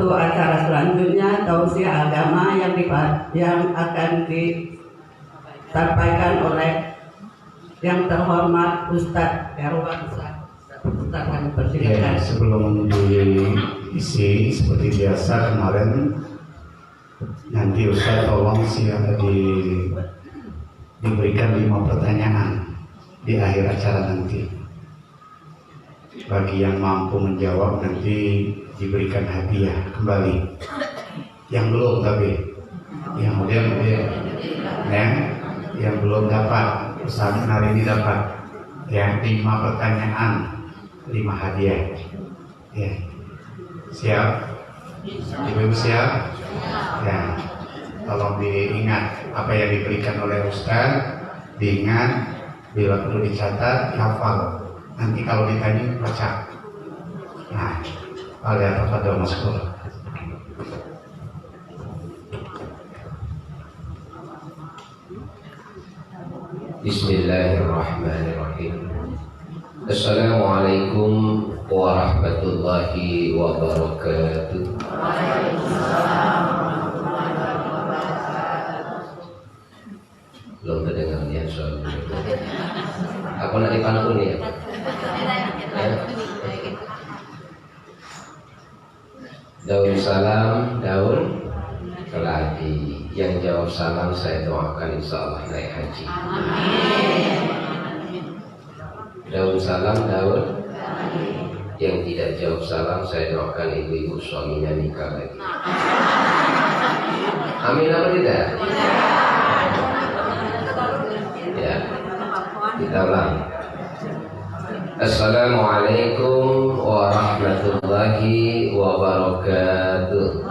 Untuk acara selanjutnya tausiah agama yang akan disampaikan oleh yang terhormat Ustadz Erwan. Ustadz kami persilakan. Ya, sebelum diisi seperti biasa kemarin, nanti Ustadz tolong diberikan 5 pertanyaan di akhir acara nanti. Bagi yang mampu menjawab nanti diberikan hadiah kembali. Yang belum tapi, yang belum dapat, pesan hari ini dapat. Ya, 5 pertanyaan, 5 hadiah. Ya, siap? Ibu siap? Ya, tolong diingat apa yang diberikan oleh Ustaz, diingat, bila perlu dicatat, hafal. Nanti kalau ditanya baca. Nah, al-Fatihah maskur. Bismillahirrahmanirrahim. Assalamualaikum warahmatullahi wabarakatuh. Belum terdengar ya soal aku nanti pantun ya. Daun salam, daun keladi. Yang jawab salam saya doakan insya Allah naik haji. Daun salam, daun. Yang tidak jawab salam saya doakan ibu-ibu suaminya nikah lagi. Amin apa tidak? Ya, kita ulang. Assalamualaikum warahmatullahi wabarakatuh.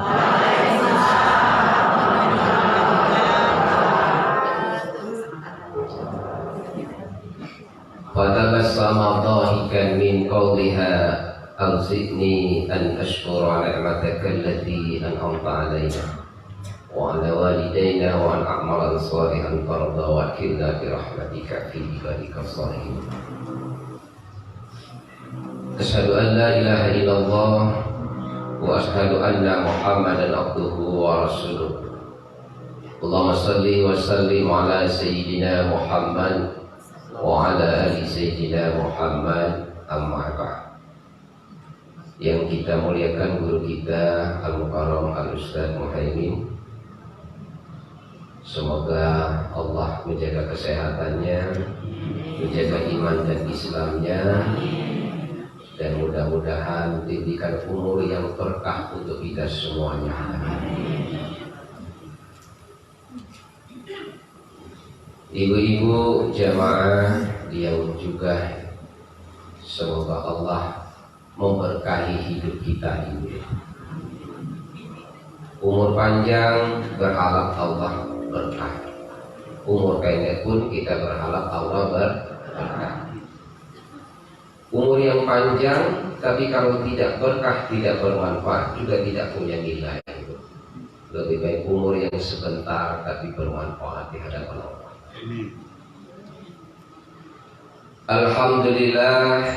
Fatabassama dhahikan min qawliha awzi'ni an ashkura ni'mataka allati an'amta 'alaina wa 'ala walidayna wa an a'mala salihan tarda wa akilna bi rahmatika fi ibadika shalihin. Asyhadu an la ilaha illallah wa asyhadu anna Muhammadan abduhu wa rasuluh. Allahumma salli wa sallim ala sayyidina Muhammad wa ala ali sayyidina Muhammad, amma ba'd. Yang kita muliakan guru kita Al-Mukarram Al-Ustadz Muhaimin, semoga Allah menjaga kesehatannya, menjaga iman dan Islamnya, dan mudah-mudahan diberikan umur yang berkah untuk kita semuanya. Ibu-ibu jamaah yang juga semoga Allah memberkahi hidup kita ini. Umur panjang berharap Allah berkah. Umur pendek pun kita berharap Allah berkah. Umur yang panjang, tapi kalau tidak berkah, tidak bermanfaat, juga tidak punya nilai. Lebih baik umur yang sebentar, tapi bermanfaat di hadapan Allah. Alhamdulillah,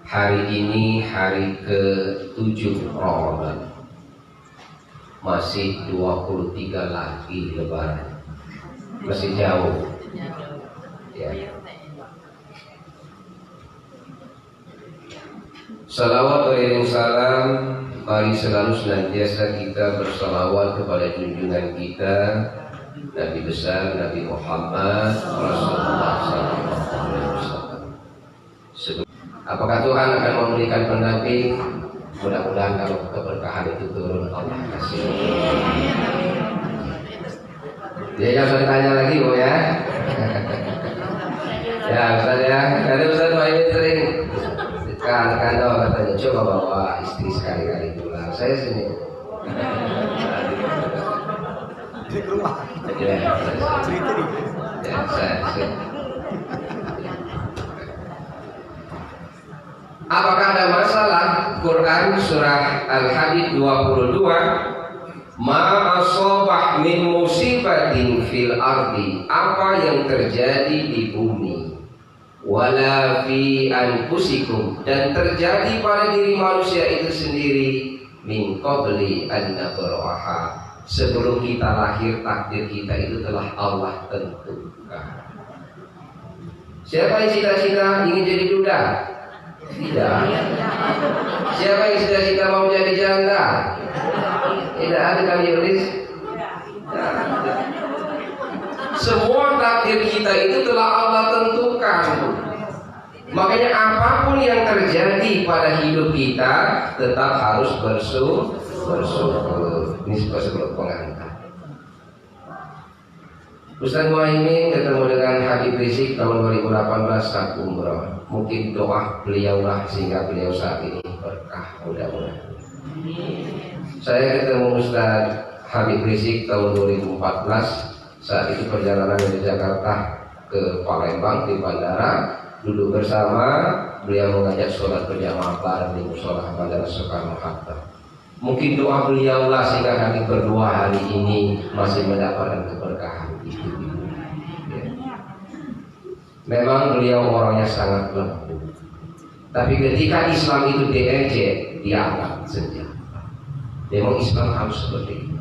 hari ini hari ke-7 Ramadan. Masih 23 lagi Lebaran. Masih jauh. Ya. Salawat wa salam, mari selalu senantiasa kita bersalawat kepada junjungan kita Nabi besar Nabi Muhammad Rasulullah SAW. Apakah Tuhan akan memberikan pendamping? Mudah-mudahan kalau keberkahan itu turun Allah kasih. Ya, jangan usah ditanya lagi Bu ya. Ya Ustaz ya, karena Ustaz ini sering kadang katanya coba bawa istri sekali-kali pulang. Saya sini. Di rumah. Ya, saya. Apakah ada masalah? Quran surah Al-Hadid 22, ma asabah min musibatin fil ardi, apa yang terjadi di bumi, wala fi anfusikum, dan terjadi pada diri manusia itu sendiri, min qabli an nabraha, sebelum kita lahir takdir kita itu telah Allah tentukan. Siapa yang cita-cita ingin jadi duda? Tidak. Siapa yang cita-cita mau jadi janda? Tidak ada kan iblis? Semua takdir kita itu telah Allah tentukan. Makanya apapun yang terjadi pada hidup kita tetap harus bersyukur. Ini sebelum pengantar. Ustaz Muhaimin ketemu dengan Habib Rizik tahun 2018 saat umroh. Mungkin doa beliaulah sehingga beliau saat ini berkah, mudah-mudahan. Saya ketemu Ustaz Habib Rizik tahun 2014 saat itu perjalanan dari Jakarta ke Palembang di bandara. Duduk bersama, beliau mengajak sholat berjamaah bareng di mushola Bandara Soekarno-Hatta. Mungkin doa beliau lah sehingga kami berdua hari ini masih mendapatkan keberkahan itu. Memang beliau orangnya sangat lembut, tapi ketika Islam itu diejek, dia angkat senjata. Memang Islam harus seperti itu.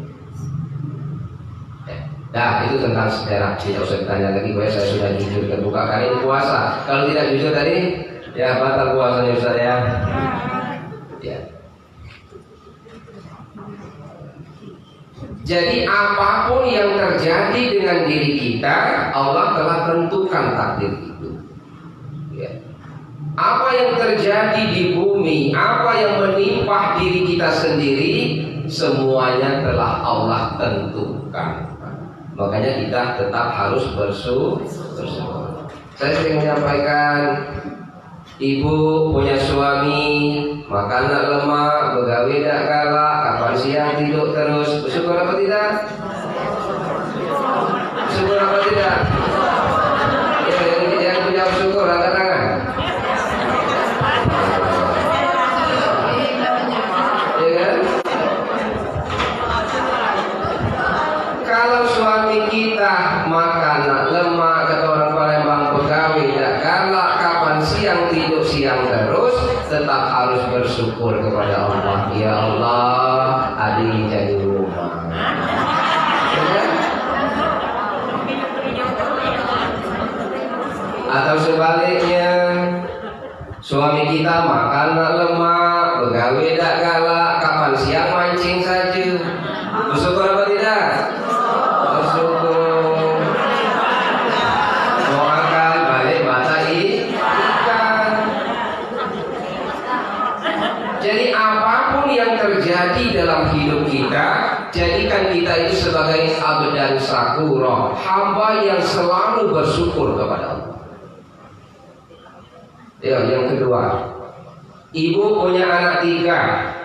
Nah, itu tentang sejarah. Tidak usah ditanya lagi, saya sudah jujur terbuka kali ini puasa. Kalau tidak jujur tadi, ya batal puasanya Ustaz ya. Ya. Jadi apapun yang terjadi dengan diri kita, Allah telah tentukan takdir itu. Ya. Apa yang terjadi di bumi, apa yang menimpa diri kita sendiri, semuanya telah Allah tentukan. Makanya kita tetap harus bersyukur. Saya sering menyampaikan, ibu punya suami, makan nak lemak, begawe tak galak, kapan siang tidur terus. Bersyukur apa tidak? Bersyukur apa tidak? Ya, yang punya bersyukur angkat tangan. Ya kan? Kalau suami kita makan nak lemak, kata orang Palembang, begawe tak galak, kapan siang tidur siang terus, tetap harus bersyukur kepada Allah. Ya Allah, adik jadi rumah. Ya? Atau sebaliknya, suami kita makan nak lemak, begawe tak galak, kapan siang mancing saja. Bersyukur apa tidak? Bersyukur. Doakan balik mata ikan. Jadi apapun yang terjadi dalam hidup kita, jadikan kita itu sebagai abdan syakura, hamba yang selalu bersyukur kepada Allah. Ya, yang kedua, ibu punya anak 3.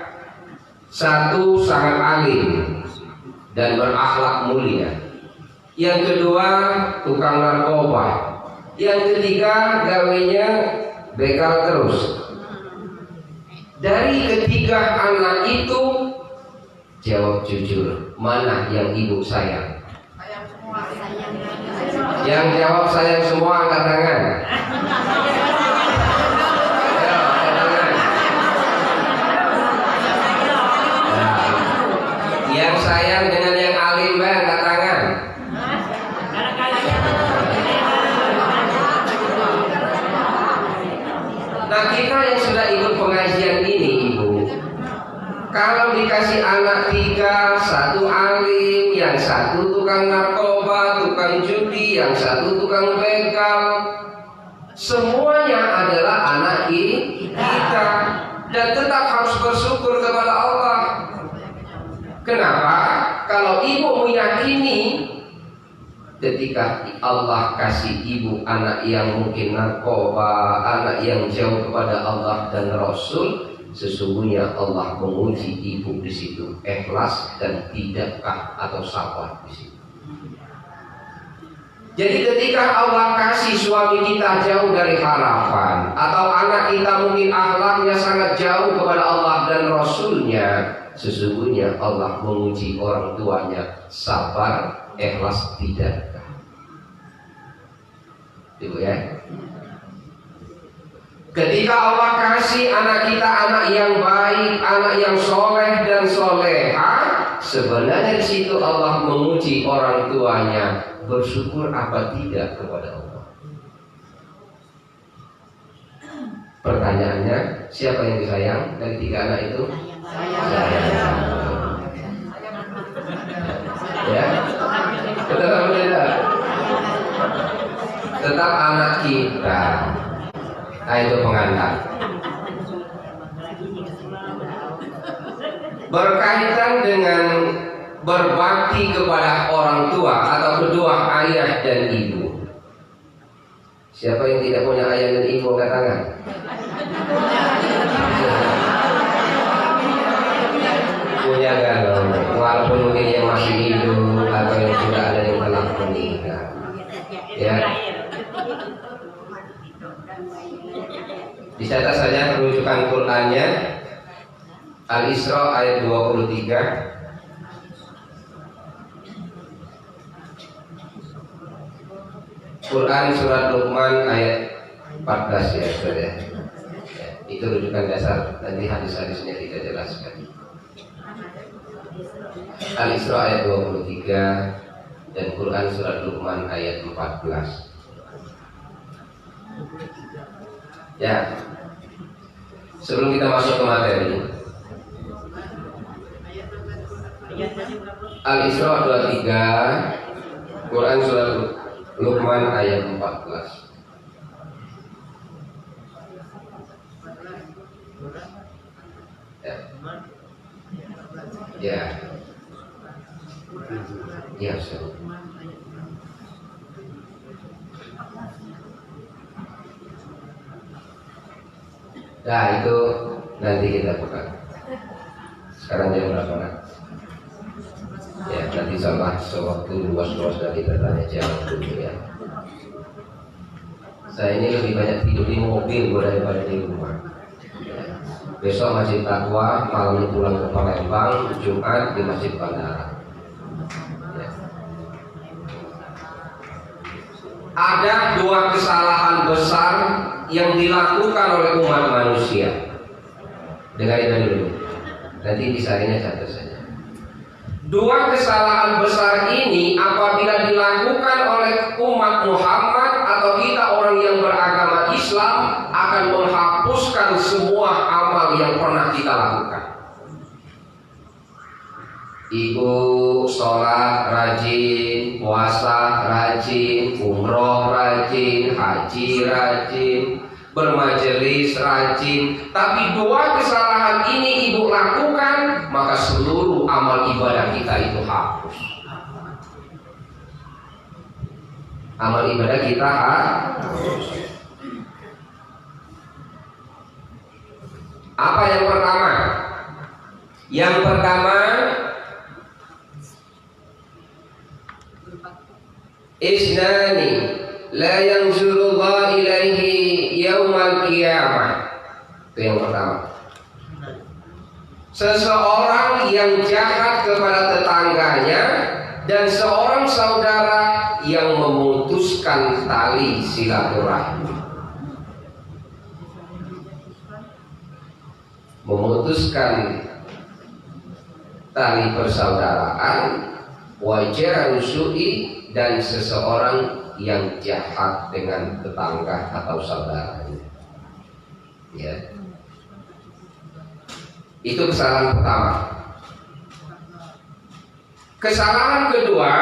1 sangat alim dan berakhlak mulia. Yang kedua tukang narkoba. Yang ketiga gawainya begal terus. Dari ketiga anak itu, jawab jujur, mana yang ibu sayang? Yang jawab sayang semua angkat tangan. Yang sayang dengan yang alim, angkat tangan. Nah, kita yang sudah ikut pengajian ini, ibu, kalau dikasih anak 3, 1 alim, yang 1 tukang narkoba, tukang judi, yang 1 tukang begal, semuanya adalah anak kita, dan tetap harus bersyukur kepada Allah. Kenapa? Kalau ibu meyakini ketika Allah kasih ibu anak yang mungkin narkoba, anak yang jauh kepada Allah dan Rasul, sesungguhnya Allah menguji ibu di situ, ikhlas dan tidakkah atau sabar di situ. Jadi ketika Allah kasih suami kita jauh dari harapan, atau anak kita mungkin akhlaknya sangat jauh kepada Allah dan Rasulnya, sesungguhnya Allah menguji orang tuanya, sabar, ikhlas, tidakkah. Ibu ya. Ketika Allah kasih anak kita anak yang baik, anak yang soleh dan soleha, sebenarnya di situ Allah memuji orang tuanya. Bersyukur apa tidak kepada Allah? Pertanyaannya, siapa yang disayang dari 3 anak itu? Saya. Ya, betul atau tidak? Tetap anak kita. Nah, itu pengantar. Berkaitan dengan berbakti kepada orang tua atau kedua ayah dan ibu. Siapa yang tidak punya ayah dan ibu angkat tangan? Punya kan? Walaupun mungkin yang masih hidup atau yang sudah ada yang telah meninggal. Ya. Dicatat saja rujukan Qurannya Al-Isra ayat 23. Quran surat Luqman ayat 14 ya saudara. Ya, itu rujukan dasar, nanti hadis-hadisnya kita jelaskan. Al-Isra ayat 23 dan Quran surat Luqman ayat 14. Ya. Sebelum kita masuk ke materi, Al-Isra 23, Quran surat Luqman ayat 14. Ya. Ya. Ya, Ustaz. Nah, itu nanti kita buka. Sekarang jam berapa? Ya, nanti salah sewaktu luas-luas dari bertanya jawab dulu ya. Saya ini lebih banyak tidur di mobil daripada di rumah. Ya. Besok Masjid Taqwa, malamnya pulang ke Palembang, Jumat di Masjid Bandara. Ya. Ada 2 kesalahan besar yang dilakukan oleh umat manusia. Dengarin dulu. Nanti disarinya satu saja. 2 kesalahan besar ini apabila dilakukan oleh umat Muhammad atau kita orang yang beragama Islam akan menghapuskan semua amal yang pernah kita lakukan. Ibu sholat rajin, puasa rajin, umroh rajin, haji rajin, bermajelis rajin. Tapi 2 kesalahan ini ibu lakukan, maka seluruh amal ibadah kita itu hapus. Amal ibadah kita hapus. Apa yang pertama? Yang pertama, isnani la yanzurullah ilaihi yaumal qiyamah. Itu yang pertama. Seseorang yang jahat kepada tetangganya dan seorang saudara yang memutuskan tali silaturahmi. Memutuskan tali persaudaraan, wajah rusui, dan seseorang yang jahat dengan tetangga atau saudaranya. Ya. Itu kesalahan pertama. Kesalahan kedua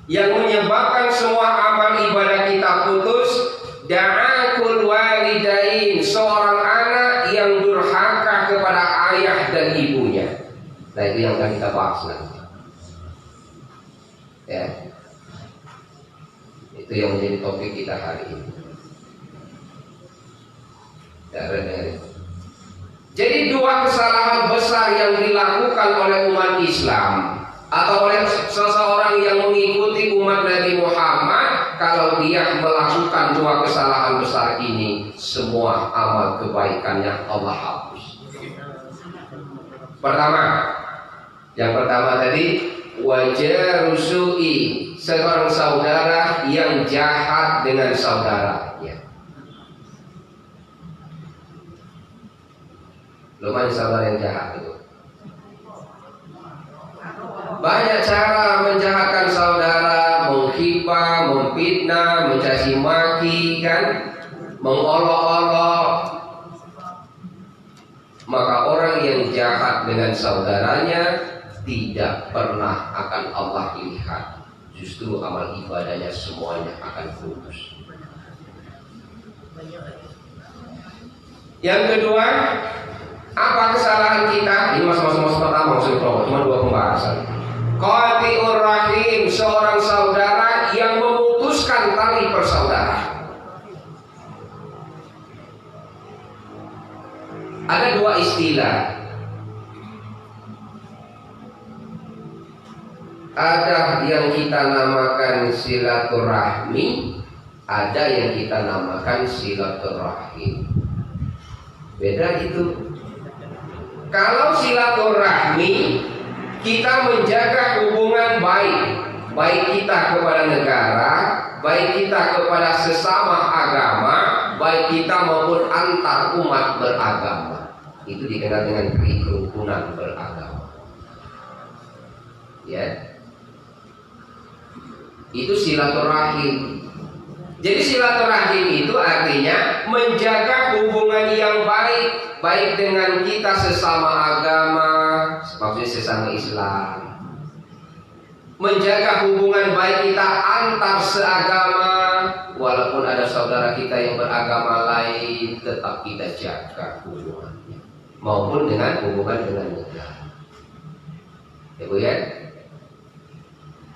yang menyebabkan semua amal ibadah kita putus, da'akul walidain, seorang anak yang durhaka kepada ayah dan ibunya. Nah, itu yang akan kita bahas nanti. Ya. Itu yang menjadi topik kita hari ini. Jadi 2 kesalahan besar yang dilakukan oleh umat Islam atau oleh seseorang yang mengikuti umat Nabi Muhammad, kalau dia melakukan 2 kesalahan besar ini, semua amal kebaikannya Allah hapus. Yang pertama tadi, wajah rusui, seorang saudara yang jahat dengan saudaranya. Lumayan saudara yang jahat itu. banyak cara menjahatkan saudara, menghibah, memfitnah, mencaci maki, kan, mengolok-olok. Maka orang yang jahat dengan saudaranya tidak pernah akan Allah lihat. Justru amal ibadahnya semuanya akan putus. Yang kedua, apa kesalahan kita? Ini masuk pertama, maksud promo, cuma 2 pembahasan. Qati'ur rahim, seorang saudara yang memutuskan tali persaudaraan. Ada 2 istilah. Ada yang kita namakan silaturahmi, ada yang kita namakan silaturahim. Beda itu. Kalau silaturahmi, kita menjaga hubungan baik, baik kita kepada negara, baik kita kepada sesama agama, baik kita maupun antar umat beragama. Itu dikenal dengan kerukunan beragama. Ya. Itu silaturahim. Jadi silaturahim itu artinya menjaga hubungan yang baik, baik dengan kita sesama agama, maksudnya sesama Islam. Menjaga hubungan baik kita antar seagama, walaupun ada saudara kita yang beragama lain, tetap kita jaga hubungannya, maupun dengan hubungan dengan negara. Ya Bu ya.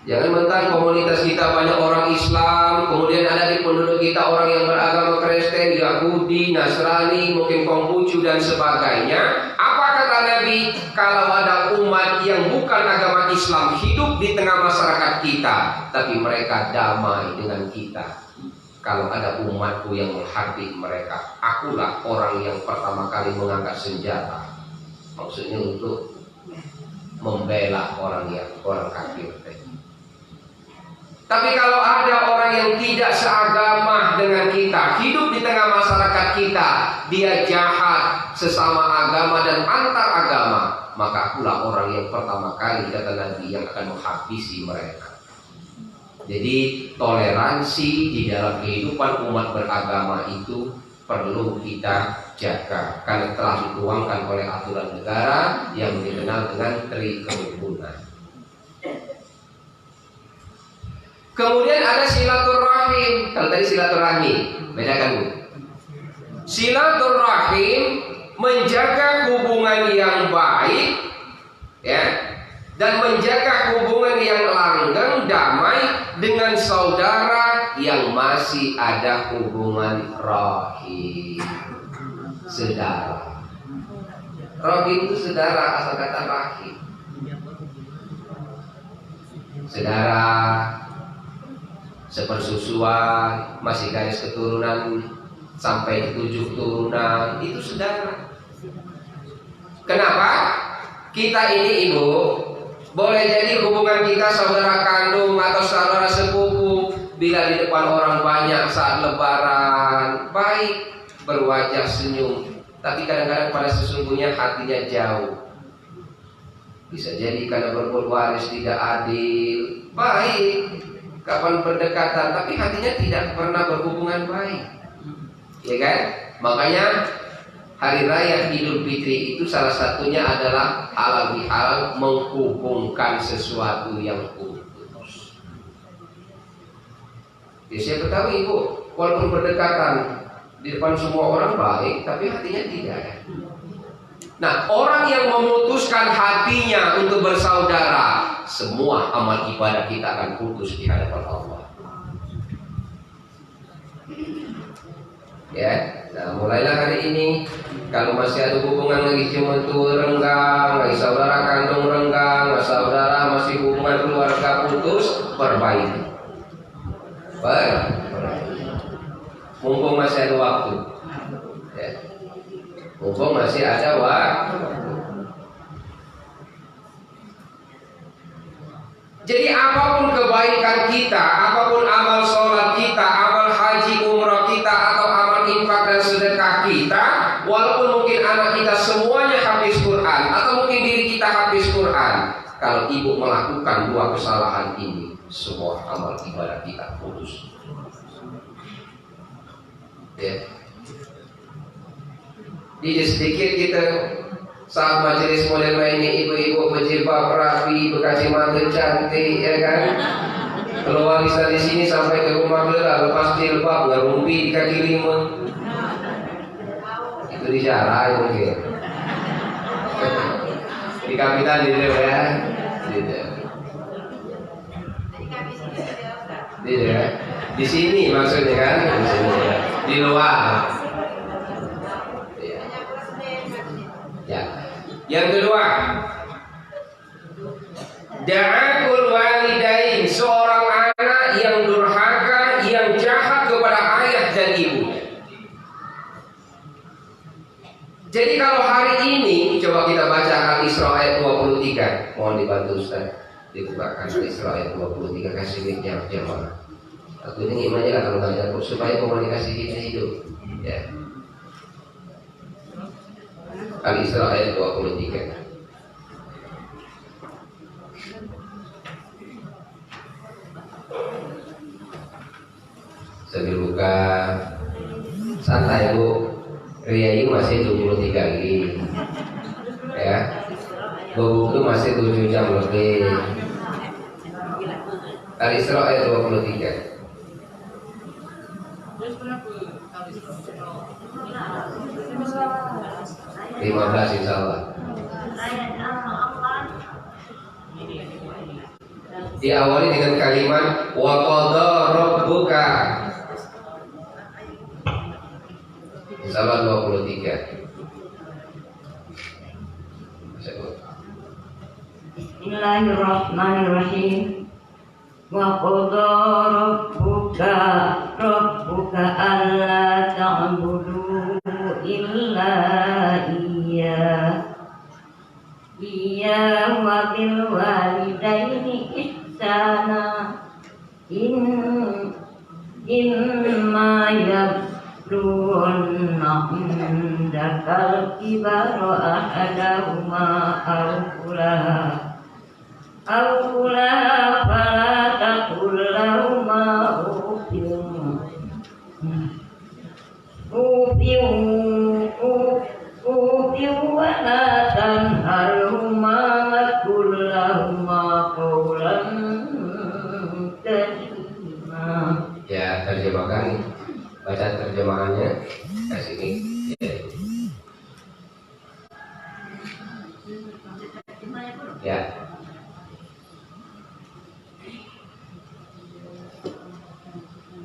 Jangan mentang komunitas kita banyak orang Islam, kemudian ada di penduduk kita orang yang beragama Kristen, Yahudi, Nasrani, mungkin Konghucu dan sebagainya. Apa kata Nabi? Kalau ada umat yang bukan agama Islam hidup di tengah masyarakat kita, tapi mereka damai dengan kita. Kalau ada umatku yang menghardik mereka, akulah orang yang pertama kali mengangkat senjata. Maksudnya untuk membela orang kafir. Tapi kalau ada orang yang tidak seagama dengan kita, hidup di tengah masyarakat kita, dia jahat sesama agama dan antar agama, maka akulah orang yang pertama kali, kata Nabi, yang akan menghabisi mereka. Jadi toleransi di dalam kehidupan umat beragama itu perlu kita jaga, karena telah dituangkan oleh aturan negara yang dikenal dengan kerukunan. Kemudian ada silaturahim. Kalau tadi silaturahmi, bedakan Bu. Silaturahim menjaga hubungan yang baik, ya, dan menjaga hubungan yang langgeng, damai dengan saudara yang masih ada hubungan rahim, saudara. Rahim itu saudara, asal kata rahim. Saudara sepersusuan, masih garis keturunan sampai 7 turunan, itu saudara. Kenapa? Kita ini Ibu, boleh jadi hubungan kita saudara kandung atau saudara sepupu, bila di depan orang banyak saat lebaran, baik, berwajah senyum, tapi kadang-kadang pada sesungguhnya hatinya jauh. Bisa jadi karena berbuat waris tidak adil, baik, kapan berdekatan, tapi hatinya tidak pernah berhubungan baik, ya kan? Makanya hari raya Idul Fitri itu salah satunya adalah halal bihalal, menghubungkan sesuatu yang putus. Ya, siapa tahu Ibu, walaupun berdekatan di depan semua orang baik, tapi hatinya tidak. Nah, orang yang memutuskan hatinya untuk bersaudara, semua amal ibadah kita akan putus di hadapan Allah. Ya, nah mulailah hari ini, kalau masih ada hubungan lagi cemetu renggang, lagi saudara kandung renggang, saudara masih hubungan keluarga putus, perbaiki. Mumpung masih ada waktu. Ya. Mumpung masih ada waktu. Jadi apapun kebaikan kita, apapun amal sholat kita, amal haji umrah kita, atau amal infak dan sedekah kita, walaupun mungkin anak kita semuanya hafiz Quran, atau mungkin diri kita hafiz Quran, Quran, kalau ibu melakukan dua kesalahan ini, semua amal ibadah kita putus. Ya. Jadi sedikit kita saat majelis model ini, ibu-ibu berjilbab rapi, berkacamata cantik, ya kan? Keluar dari sini sampai ke rumah beliau, lepas jilbab, ngerumpi di kaki lima. Itu dijarah mungkin. Di kapitan gitu ya, gitu. Gitu ya. Di sini maksudnya kan, di sini ya. Di luar. Ya. Ya. Yang kedua, da'akul walidain, seorang anak yang durhaka, yang jahat kepada ayah dan ibunya. Jadi kalau hari ini coba kita baca Al-Isra ayat 23. Mohon dibantu Ustaz, dibukakan Al-Isra ayat 23, kasih linknya jamaah. Aku ini gimana lah kalau ngajar supaya komunikasi kita hidup. Ya. Al-Isra ayat 23. Sambil buka, santai Bu. Ria masih 23 lagi, ya. Buku masih 7 jam lebih. Al-Isra ayat 23. 15 insya Allah. Diawali dengan kalimat wa qadha rabbuka. Salat 23. Bismillahirrahmanirrahim. Wa qadha rabbuka alla ta'budu illa iya wa bil walidaini ihsana imma yablughanna indakal kibara ahaduhuma aw kulaha fala taqul lahuma ufiu wa la tanharhuma wa qul lahuma qawlan karima. Ya, terjemahkan, baca terjemahannya. Kasih ini. Ya.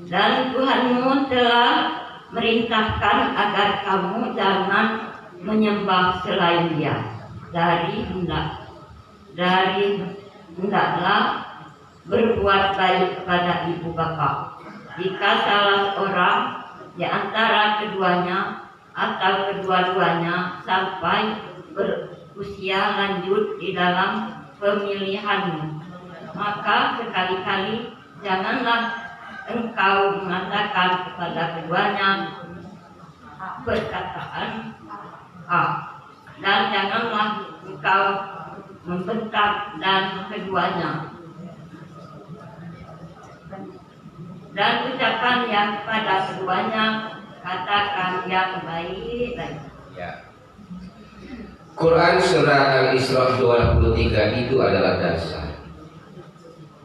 Dan Tuhanmu telah merintahkan agar kamu jangan menyembah selain Dia. Hendaklah berbuat baik kepada ibu bapa. Jika salah seorang di antara keduanya atau kedua-duanya sampai berusia lanjut di dalam pemilihanmu, maka sekali-kali janganlah engkau mengatakan kepada keduanya perkataan dan janganlah engkau membentak dan keduanya, dan ucapan yang pada keduanya katakan yang baik-baik. Ya. Quran surah Al-Isra 23 itu adalah dasar.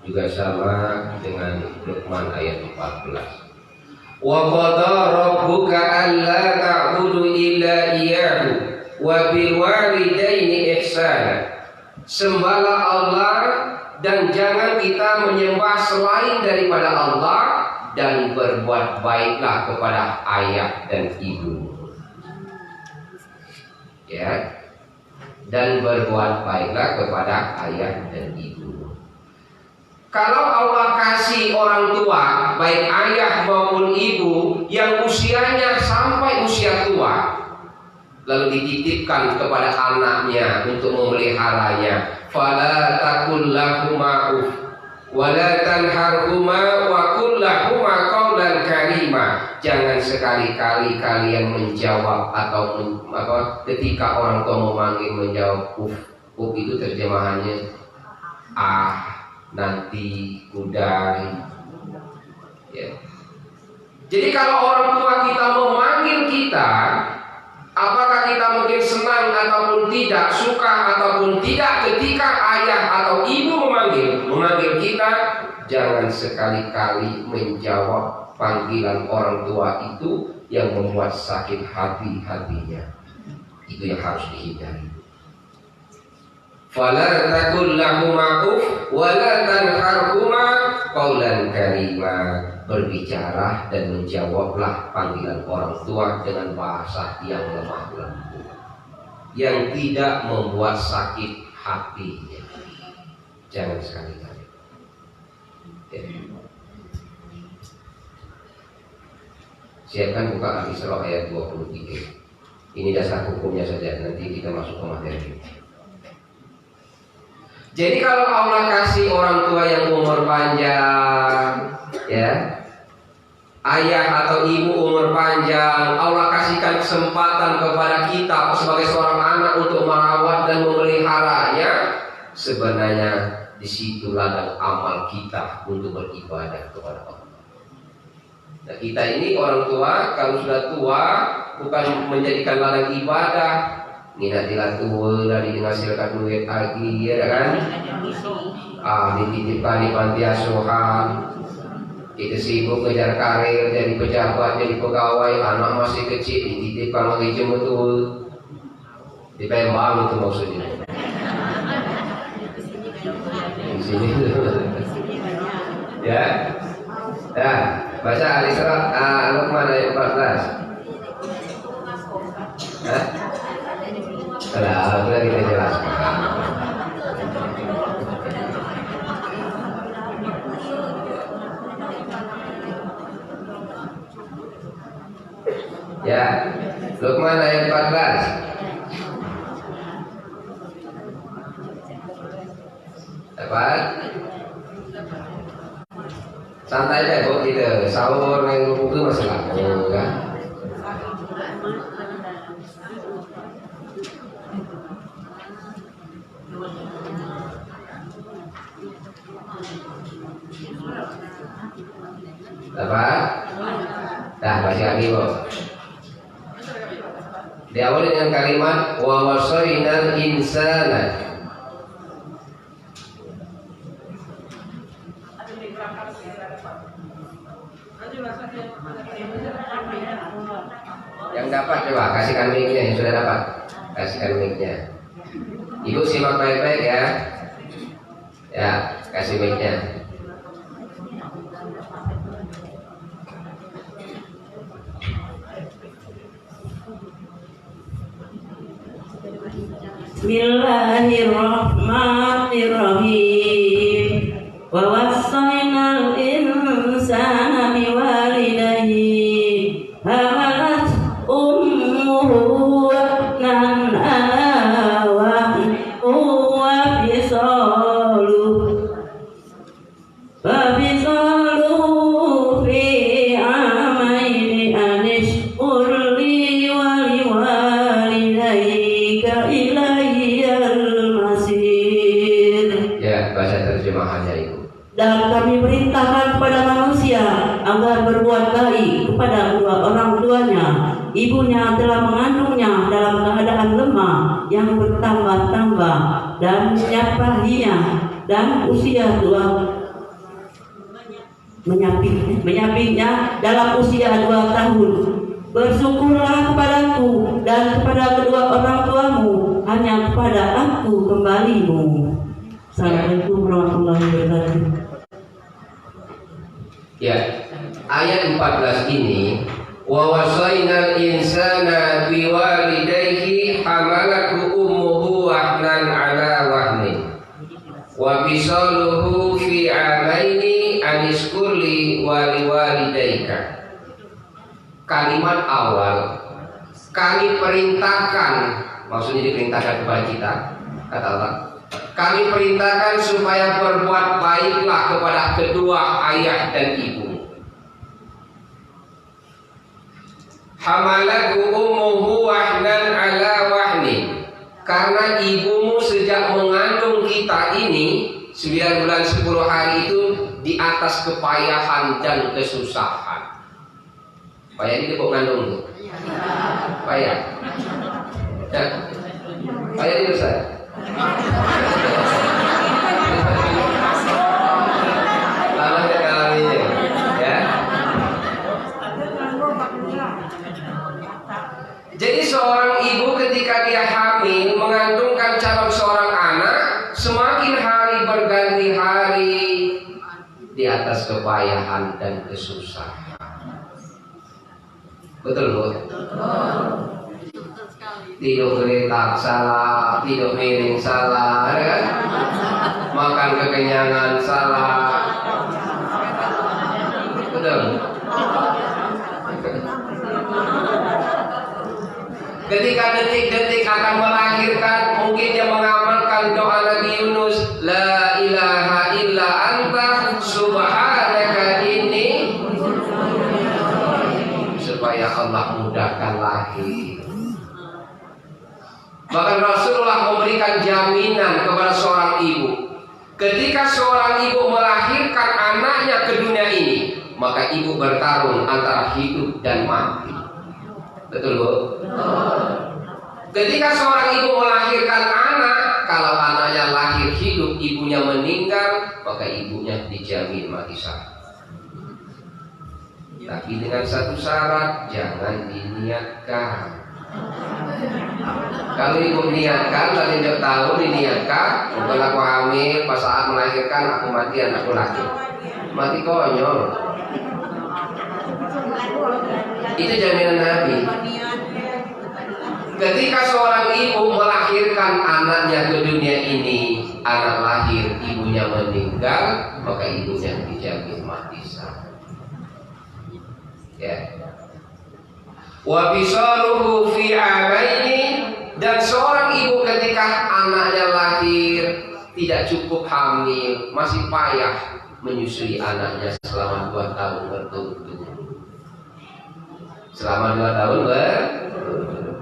Juga sama dengan Luqman ayat 14. Wa qadha rabbuka alla ta'budu illa iyyahu wa bil walidaini ihsana. Sembahlah Allah dan jangan kita menyembah selain daripada Allah, dan berbuat baiklah kepada ayah dan ibu. Ya. Dan berbuat baiklah kepada ayah dan ibu. Kalau Allah kasih orang tua, baik ayah maupun ibu, yang usianya sampai usia tua, lalu dititipkan kepada anaknya untuk memeliharanya, fala taqul lahuma uf wala tanharhuma wa qul lahuma qawlan karima. Jangan sekali-kali kalian menjawab atau ketika orang tua memanggil menjawab uf Up itu terjemahannya nanti, kudai. Ya. Jadi kalau orang tua kita memanggil kita, apakah kita mungkin senang ataupun tidak, suka ataupun tidak, ketika ayah atau ibu memanggil kita, jangan sekali-kali menjawab panggilan orang tua itu yang membuat sakit hatinya. Itu yang harus dihindari. Fala taqul lahuma uff wa la tanharhuma qaulan karima. Berbicara dan menjawablah panggilan orang tua dengan bahasa yang lemah lembut, yang tidak membuat sakit hatinya. Jangan sekali-kali. Ya. Siapkan buka Al-Isra ayat 23. Ini dasar hukumnya saja, nanti kita masuk ke materi. Jadi kalau Allah kasih orang tua yang umur panjang, ya, ayah atau ibu umur panjang, Allah kasihkan kesempatan kepada kita sebagai seorang anak untuk merawat dan memeliharanya, sebenarnya di situ ladang amal kita untuk beribadah kepada Allah. Nah, kita ini orang tua, kalau sudah tua, bukan menjadikan ladang ibadah. Minatilah tua dari menghasilkan duit lagi, ya kan? Dititipkan di panti asuhan. Kita sibuk ngejar karir, jadi pejabat, jadi pegawai. Anak masih kecil, dititipkan lagi betul. Di Palembang itu maksudnya. Di sini. Ya. Nah, baca Al-Isra, Luqman ayat 14. Hah? Sudah kita jelaskan. Ya, Luqman ayat 14. Dapat? Santai deh kok gitu. Sahur yang buku masih lama kan? Dapat? Dah baca lagi kok. Diawali dengan kalimat wa wasainal insana. Yang dapat coba kasihkan mic-nya, yang sudah dapat kasihkan mic-nya. Ibu simak baik-baik ya. Ya, kasih mic-nya. Bismillahirrahmanirrahim. Wa wassaynal insana biwalidayhi hamalat ummuhu wahnan ala wahnin wa fisaluhu fi amaini anishkur li wa liwalidayka ilayyal masir. Ya, bahasa terjemahannya itu. Dan kami perintahkan kepada manusia agar berbuat baik kepada kedua orang tuanya. Ibunya telah mengandungnya dalam keadaan lemah yang bertambah-tambah dan menyapahinya dan usia tua menyampingnya dalam usia 2 tahun. Bersyukurlah kepadaku dan kepada kedua orang tuamu, hanya kepada aku kembalimu. Assalamualaikum warahmatullahi wabarakatuh. Ya, ayat 14 ini wa wasainal insana biwalidayhi hamalathu ummuhu wahnan ala wahnin wa fisaluhu fi amaini anishkurli wa liwalidayka. Kalimat awal, kami perintahkan, maksudnya diperintahkan kepada kita, kata Allah, kami perintahkan supaya berbuat baiklah kepada kedua ayah dan ibu. Hamalathu ummuhu wahnan ala wahni. Karena ibumu sejak mengandung kita ini 9 bulan 10 hari itu di atas kepayahan dan kesusahan. Payah ini kok ngandung tuh? Payah. Ya. Payah ini Ustaz. Lama mengalaminya, ya. Jadi seorang ibu ketika dia hamil mengandungkan calon seorang anak, semakin hari berganti hari di atas kepayahan dan kesusahan. Betul Bu? Tidur geletak salah, tidur miring salah, ya kan? Makan kekenyangan salah. Betul. Ketika detik-detik akan melahirkan, mungkin dia mengamalkan doa Nabi Yunus, La ilaha illa anta subhanaka inni, supaya Allah mudahkan lahir. Bahkan Rasulullah memberikan jaminan kepada seorang ibu. Ketika seorang ibu melahirkan anaknya ke dunia ini, maka ibu bertarung antara hidup dan mati. Betul Bu? Ketika seorang ibu melahirkan anak, kalau anaknya lahir hidup, ibunya meninggal, maka ibunya dijamin mati syahid. Tapi dengan satu syarat, jangan diniatkan. Kalau ibu niatkan, tadi tidak tahu diniatkan, bukan aku hamil, pas saat melahirkan aku mati, anakku lahir. Mati konyol. Itu jaminan Nabi. Ketika seorang ibu melahirkan anaknya ke dunia ini, anak lahir, ibunya meninggal, maka ibunya dijamin mati syahid. Ya. Wa bisaluhu fi amaini, dan seorang ibu ketika anaknya lahir tidak cukup hamil, masih payah menyusui anaknya selama 2 tahun berturut-turut. Selama 2 tahun berturut-turut.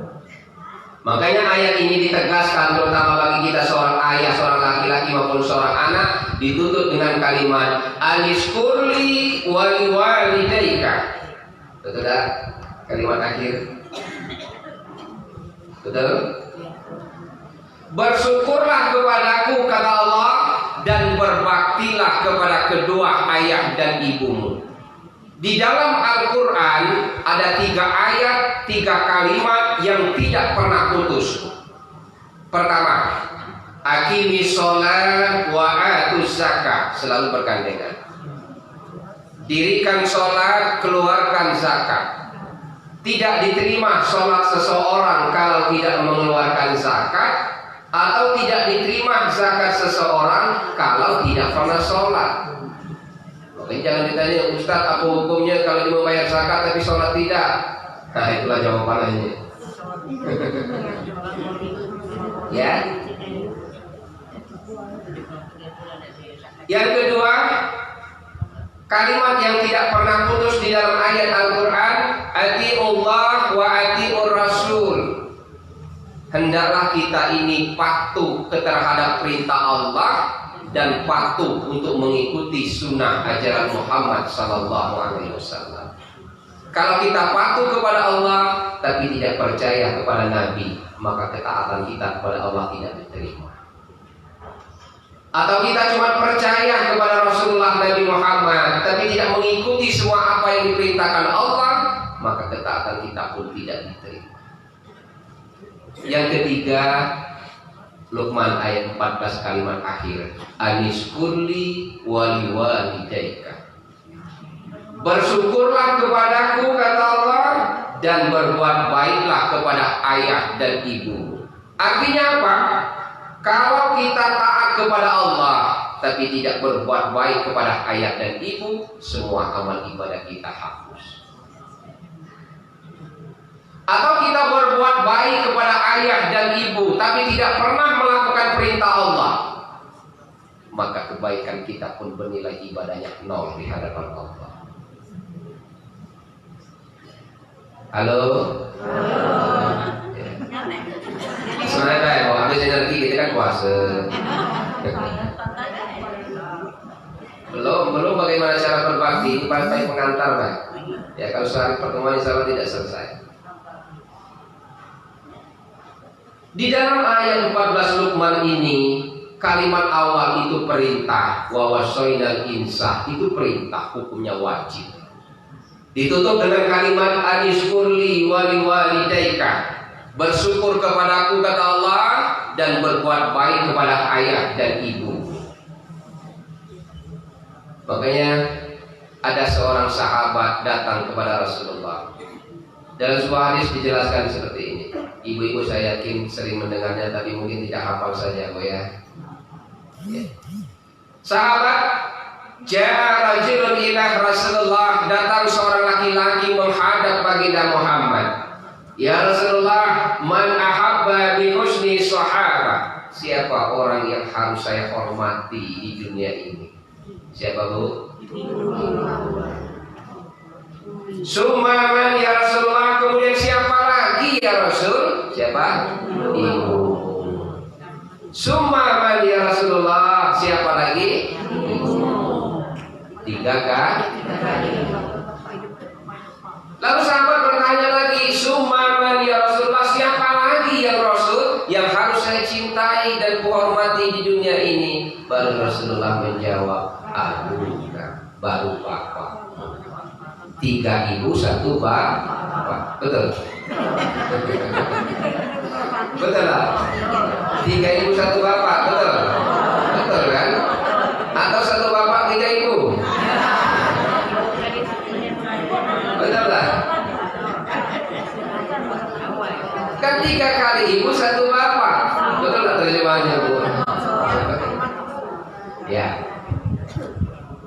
Makanya ayat ini ditegaskan terutama bagi kita seorang ayah, seorang laki-laki maupun seorang anak, ditutup dengan kalimat Anishkurli wali walidayka. Betul tak? Kalimat akhir. Betul? Bersyukurlah kepadaku, kata Allah, dan berbaktilah kepada kedua ayah dan ibumu. Di dalam Al-Quran ada 3 ayat, 3 kalimat yang tidak pernah putus. Pertama, Aqimis sholat wa atuz zakat, selalu bergandengan. Dirikan sholat, keluarkan zakat. Tidak diterima sholat seseorang kalau tidak mengeluarkan zakat, atau tidak diterima zakat seseorang kalau tidak pernah sholat. Makanya jangan ditanya, Ustaz apa hukumnya kalau dia membayar zakat tapi sholat tidak? Nah itulah jawabannya. Ya. Yang kedua, kalimat yang tidak pernah putus di dalam ayat Al-Quran, Ati'ullah wa ati'ur rasul. Hendaklah kita ini patuh terhadap perintah Allah dan patuh untuk mengikuti sunnah ajaran Muhammad sallallahu alaihi wasallam. Kalau kita patuh kepada Allah tapi tidak percaya kepada Nabi, maka ketaatan kita kepada Allah tidak diterima. Atau kita cuma percaya kepada Rasulullah Nabi Muhammad tapi tidak mengikuti semua apa yang diperintahkan Allah, maka ketaatan kita pun tidak diterima. Yang ketiga, Luqman ayat 14 kalimat akhir, Anishkurli wali walidayka. Bersyukurlah kepadaku, kata Allah, dan berbuat baiklah kepada ayah dan ibu. Artinya apa? Kalau kita taat kepada Allah tapi tidak berbuat baik kepada ayah dan ibu, semua amal ibadah kita hapus. Atau kita berbuat baik kepada ayah dan ibu tapi tidak pernah melakukan perintah Allah, maka kebaikan kita pun bernilai ibadahnya 0 di hadapan Allah. Halo? Halo. mana mau habis energi kita kan puasa. Belum bagaimana cara berbakti, partai pengantar Pak. Ya kalau sehari pertemuan insya Allah tidak selesai. Di dalam ayat 14 Luqman ini kalimat awal itu perintah, wa wasainal insah itu perintah, hukumnya wajib. Ditutup dengan kalimat anishkurli wali walidaika, bersyukur kepadaku kata Allah dan berbuat baik kepada ayah dan ibu. Makanya ada seorang sahabat datang kepada Rasulullah. Dalam sebuah hadis dijelaskan seperti ini. Ibu-ibu saya yakin sering mendengarnya, tapi mungkin tidak hafal saja, Bu ya. Sahabat, ja'a rajulun ila Rasulullah, datang seorang laki-laki menghadap baginda Muhammad. Ya Rasulullah, man ahabba bi husni sahaba. Siapa orang yang harus saya hormati di dunia ini? Siapa Bu? Summan ya Rasulullah, kemudian siapa lagi ya Rasul? Siapa? Ibu. Summan ya Rasulullah, siapa lagi? Tiga kan? Lalu sahabat bertanya lagi, summan ya Rasulullah, siapa lagi ya Rasul yang harus saya cintai dan kuhormati di dunia ini? Baru Rasulullah menjawab, abuka, baru bapak. 3 ibu 1 bapak, betul? Betul lah. 3 ibu 1 bapak, betul? Betul kan? Atau 1 bapak 3 ibu? Betul lah. Kan 3 kali ibu 1 bapak, betul lah terjemahannya Bu? Ya.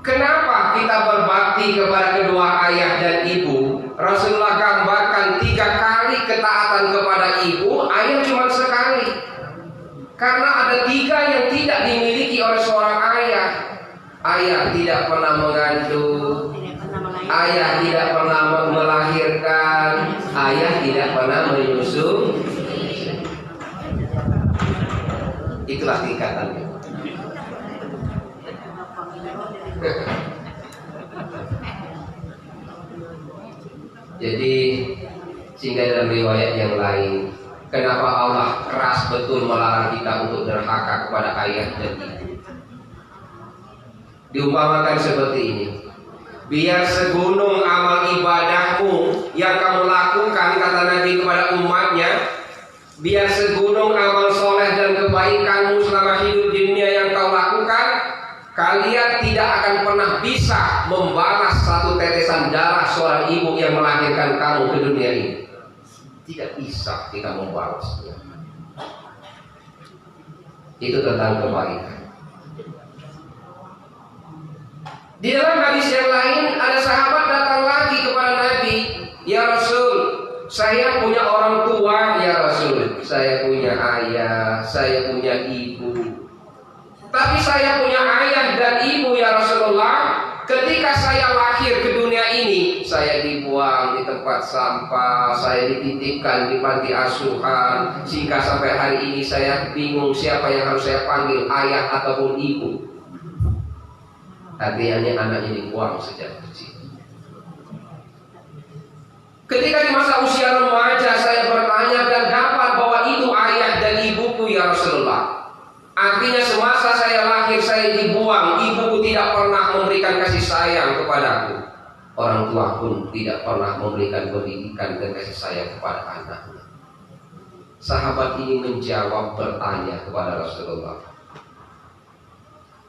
Kenapa kita berbakti kepada kedua ayah dan ibu? Rasulullah gambarkan 3 kali ketaatan kepada ibu, ayah cuma sekali. Karena ada 3 yang tidak dimiliki oleh seorang ayah. Ayah tidak pernah mengandung, ayah tidak pernah melahirkan, ayah tidak pernah menyusu. Itulah tingkatannya. Jadi sehingga dalam riwayat yang lain, kenapa Allah keras betul melarang kita untuk derhaka kepada ayah dan ibu? Diumpamakan seperti ini. Biar segunung amal ibadahmu yang kamu lakukan, kata Nabi kepada umatnya, biar segunung amal soleh dan kebaikanmu selama hidup di dunia yang kau lakukan, kalian tidak akan pernah bisa membalas 1 tetesan darah seorang ibu yang melahirkan kamu ke dunia ini. Tidak bisa kita membalasnya. Itu tentang kebaikan. Di dalam hadis yang lain ada sahabat datang lagi kepada Nabi, ya Rasul, saya punya orang tua ya Rasul, saya punya ayah, saya punya ibu. Tapi saya punya ayah dan ibu ya Rasulullah. Ketika saya lahir ke dunia ini, saya dibuang di tempat sampah, saya dititipkan di panti asuhan, sehingga sampai hari ini saya bingung siapa yang harus saya panggil, ayah ataupun ibu. Artinya anaknya dibuang sejak kecil. Ketika di masa usia remaja saya bertanya dan dapat bahwa itu ayah dan ibuku ya Rasulullah. Artinya semasa saya lahir saya dibuang, ibuku tidak pernah memberikan kasih sayang kepadaku. Orang tua pun tidak pernah memberikan pendidikan dan kasih sayang kepada anaknya. Sahabat ini menjawab bertanya kepada Rasulullah,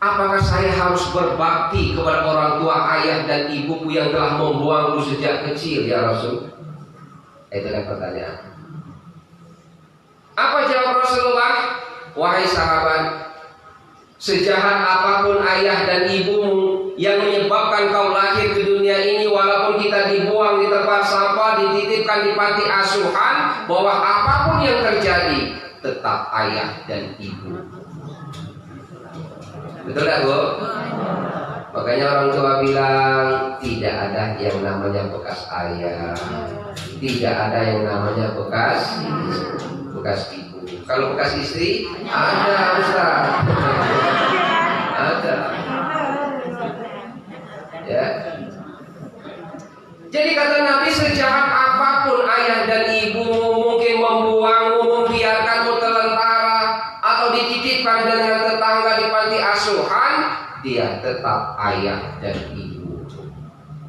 apakah saya harus berbakti kepada orang tua ayah dan ibuku yang telah membuangku sejak kecil ya Rasul? Itu kan pertanyaan. Apa jawab Rasulullah? Wahai sahabat, sejahat apapun ayah dan ibumu yang menyebabkan kau lahir ke dunia ini, walaupun kita dibuang di tempat sampah, dititipkan di panti asuhan, bahwa apapun yang terjadi tetap ayah dan ibu. Betul tak Bu? Makanya orang tua bilang tidak ada yang namanya bekas ayah, tidak ada yang namanya bekas ibu. Kalau bekas istri ada, Ustaz. Ada. Ya. Jadi kata Nabi, sejahat apapun ayah dan ibu, mungkin membuangmu, membiarkanmu terlentara, atau dititipkan dengan tetangga di panti asuhan, dia tetap ayah dan ibu.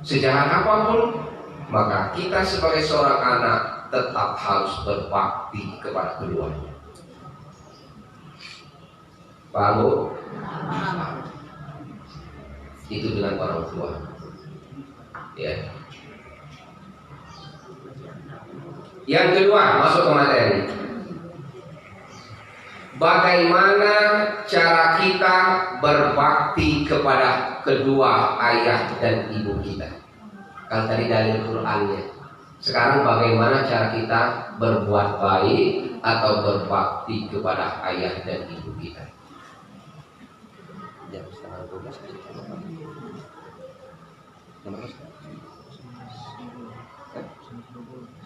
Sejahat apapun, maka kita sebagai seorang anak tetap harus berbakti kepada keduanya. Paham Bu? Itu dengan orang tua. Ya. Yang kedua, masuk ke materi. Bagaimana cara kita berbakti kepada kedua ayah dan ibu kita? Kalau tadi dalil Qur'annya. Sekarang bagaimana cara kita berbuat baik atau berbakti kepada ayah dan ibu kita? Jam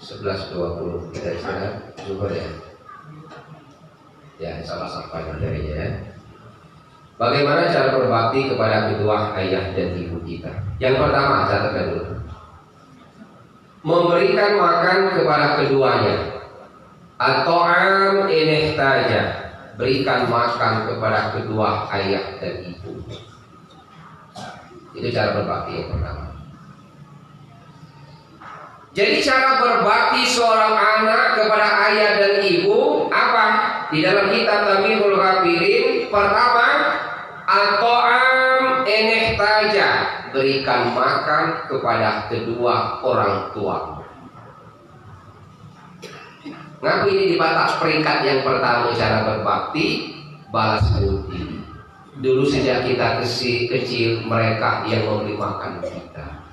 11.20 kita istirahat zuhur ya. Ya, salah sampai materinya ya. Bagaimana cara berbakti kepada kedua ayah dan ibu kita? Yang pertama, catatkan dulu. Memberikan makan kepada keduanya. At-ta'am in ihtaja. Berikan makan kepada kedua ayah dan ibu. Itu cara berbakti yang pertama. Jadi cara berbakti seorang anak kepada ayah dan ibu apa? Di dalam kitab Tamimul Ghafirin, pertama, at-ta'am in ihtaja. Berikan makan kepada kedua orang tua. Ngaku ini di batas peringkat yang pertama cara berbakti, balas budi. Dulu sejak kita kecil mereka yang memberi makan kita.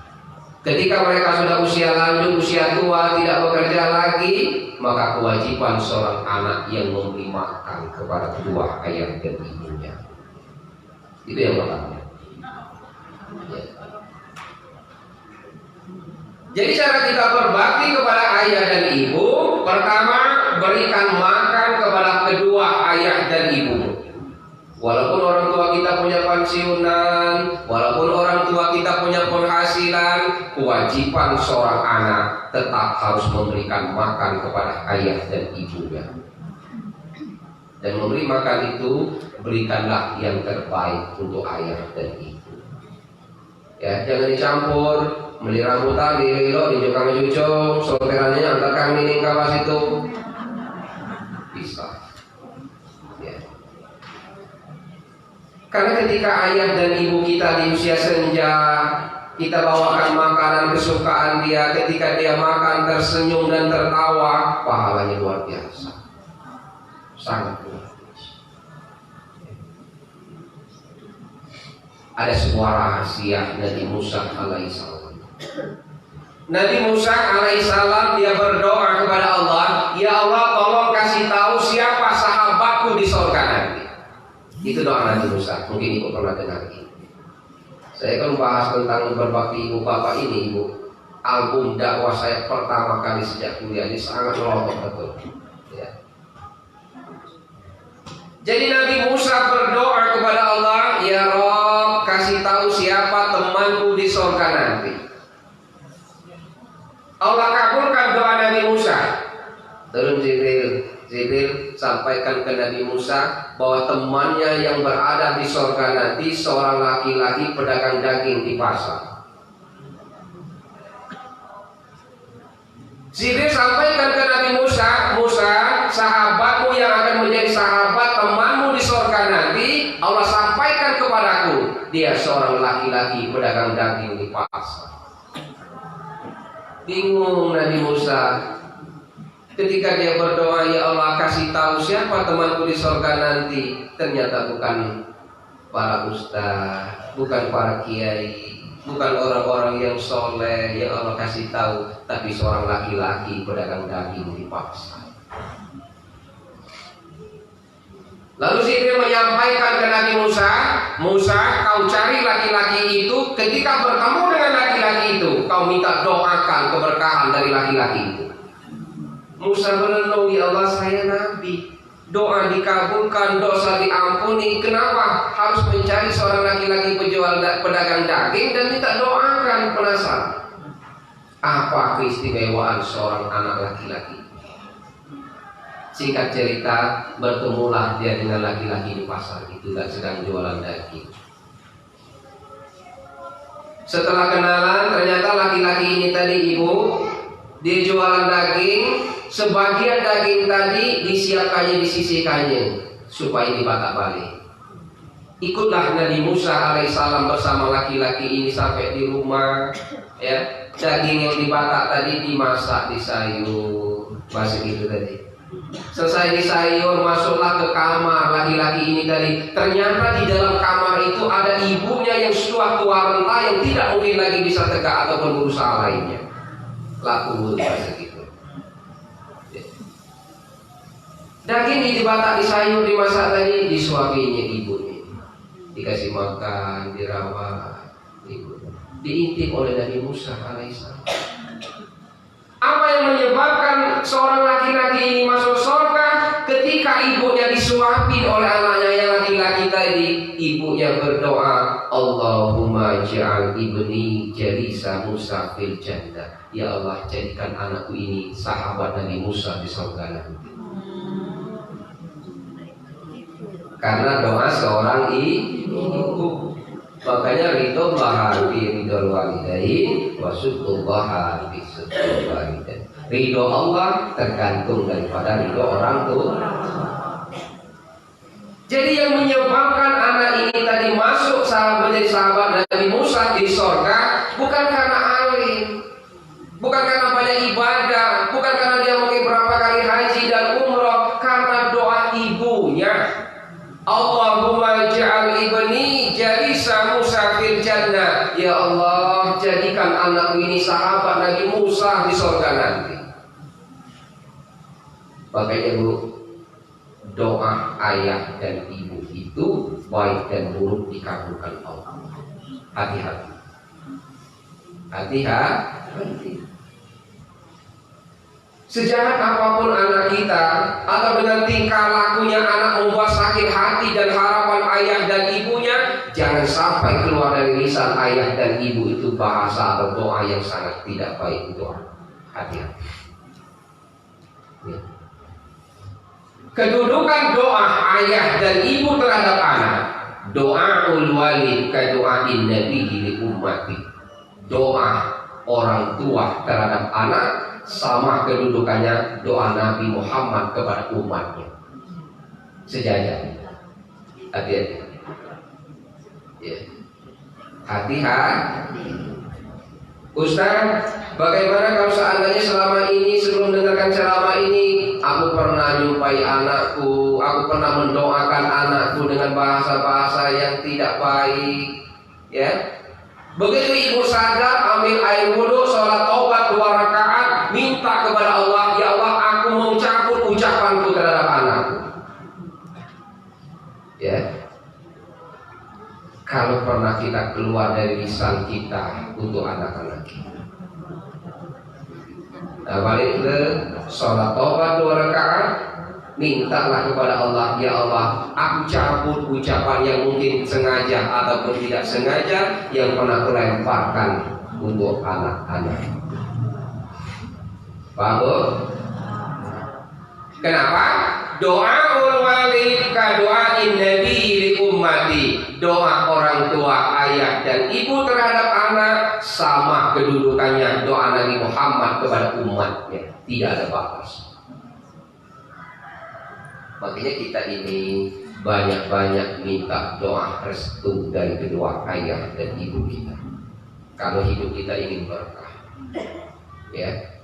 Ketika mereka sudah usia lanjut, usia tua, tidak bekerja lagi, maka kewajiban seorang anak yang memberi makan kepada kedua ayah dan ibunya. Itu yang pertama. Ya. Jadi cara kita berbakti kepada ayah dan ibu, pertama berikan makan kepada kedua ayah dan ibu. Walaupun orang tua kita punya pensiunan, walaupun orang tua kita punya penghasilan, kewajiban seorang anak tetap harus memberikan makan kepada ayah dan ibunya. Dan memberi makan itu berikanlah yang terbaik untuk ayah dan ibu. Ya, jangan dicampur, beli rambutan, di lilo, di jokang jujo, soterannya antar kami ning kawas itu. Bisa. Ya. Karena ketika ayah dan ibu kita di usia senja, kita bawakan makanan kesukaan dia, ketika dia makan tersenyum dan tertawa, pahalanya luar biasa. Sangat luar biasa. Ada sebuah rahasia Nabi Musa alaihissalam. Nabi Musa alaihissalam dia berdoa kepada Allah, ya Allah tolong kasih tahu siapa sahabatku di surga nanti. Itu doa Nabi Musa. Mungkin ibu pernah dengar ini. Saya kan bahas tentang berbakti ibu bapak ini, ibu. Album dakwah saya pertama kali sejak kuliah ini sangat melotot betul. Ya. Jadi Nabi Musa berdoa kepada Allah, ya Rob, kasih tahu siapa temanku di surga nanti. Allah kabulkan doa Nabi Musa. Turun Jibril sampaikan ke Nabi Musa bahwa temannya yang berada di surga nanti seorang laki-laki pedagang daging di pasar. Jibril sampaikan ke Nabi Musa, Musa, sahabatmu yang akan menjadi sahabat temanmu di surga nanti, Allah sampaikan kepadaku, dia seorang laki-laki pedagang daging di pasar. Bingung Nabi Musa. Ketika dia berdoa, ya Allah kasih tahu siapa temanku di surga nanti, ternyata bukan para ustaz, bukan para kiai, bukan orang-orang yang soleh yang Allah kasih tahu, tapi seorang laki-laki pedagang daging di pasar. Lalu Jibril menyampaikan ke Nabi Musa, Musa, kau cari laki-laki itu, ketika bertemu dengan laki-laki itu, kau minta doakan keberkahan dari laki-laki itu. Musa merenung, ya Allah saya nabi, doa dikabulkan, dosa diampuni. Kenapa harus mencari seorang laki-laki pedagang daging dan minta doakan? Penasaran apa keistimewaan seorang anak laki-laki? Singkat cerita, bertemulah dia dengan laki-laki di pasar itu dan sedang jualan daging. Setelah kenalan, ternyata laki-laki ini tadi ibu, dia jualan daging. Sebagian daging tadi disiapkannya, disisihkannya supaya dibatak balik. Ikutlah Nabi Musa alaihissalam bersama laki-laki ini sampai di rumah. Ya, daging yang dibatak tadi dimasak, disayur, masih gitu tadi. Selesai disayur, masuklah ke kamar laki-laki ini tadi. Ternyata di dalam kamar itu ada ibunya yang sudah tua renta, yang tidak mungkin lagi bisa tegak ataupun berusaha lainnya. Laku bahasa gitu. Daging dibatak, disayur, dimasak tadi, disuapinya ibunya, dikasih makan, dirawat, diintip oleh Nabi Musa alaihissalam. Apa yang menyebabkan seorang laki-laki ini masuk surga? Ketika ibunya disuapin oleh anaknya yang laki-laki tadi, ibunya berdoa, Allahumma ja'al ibni jalisa Musa fil jannah. Ya Allah, jadikan anakku ini sahabat Nabi Musa di surga nanti. Karena doa seorang ibu. Makanya ridho bahagia ridho walidain, wasudullah hati sudul walidain. Ridho Allah tergantung daripada ridho orang tua. Jadi yang menyebabkan anak ini tadi masuk menjadi sahabat Nabi Musa di sorga bukan karena alim, bukan karena banyak ibadah, bukan karena dia mungkin berapa kali haji dan umroh, karena doa ibunya. Allahumma ja'al ibni jalisa Musa fil jannah. Ya Allah, jadikan anakku ini sahabat Nabi Musa di surga nanti. Makanya bu, doa ayah dan ibu itu baik dan buruk dikabulkan Allah. Hati-hati. Hati-hati. Sejahat apapun anak kita, atau dengan tingkah lakunya anak membuat sakit hati dan harapan ayah dan ibunya, jangan sampai keluar dari lisan ayah dan ibu itu bahasa atau doa yang sangat tidak baik itu. Hati-hati. Ya. Kedudukan doa ayah dan ibu terhadap anak, doaul walid ka doain nabi li ummati. Doa orang tua terhadap anak sama kedudukannya doa Nabi Muhammad kepada umatnya. Sejajar. Hati-hati. Ya. Hati-hati. Ustaz, bagaimana kalau seandainya selama ini sebelum mendengarkan ceramah ini aku pernah jumpai anakku, aku pernah mendoakan anakku dengan bahasa-bahasa yang tidak baik, ya? Begitu ibu sadar, ambil air wudhu, sholat taubat 2 rakaat, minta kepada Allah, ya Allah, aku mau cabut ucapanku terhadap anakku. Ya, kalau pernah kita keluar dari lisan kita untuk anak-anak kita. Nah, balik ke sholat taubat 2 rakaat, mintalah kepada Allah, ya Allah, aku cabut ucapan yang mungkin sengaja ataupun tidak sengaja yang pernah aku lemparkan untuk anak-anak. Paham? Kenapa? Doaul walid ka doain nabi li ummati. Doa orang tua, ayah dan ibu terhadap anak sama kedudukannya doa Nabi Muhammad kepada umatnya. Tidak ada batas. Makanya kita ini banyak-banyak minta doa restu dari kedua ayah dan ibu kita. Kalau hidup kita ingin berkah, ya.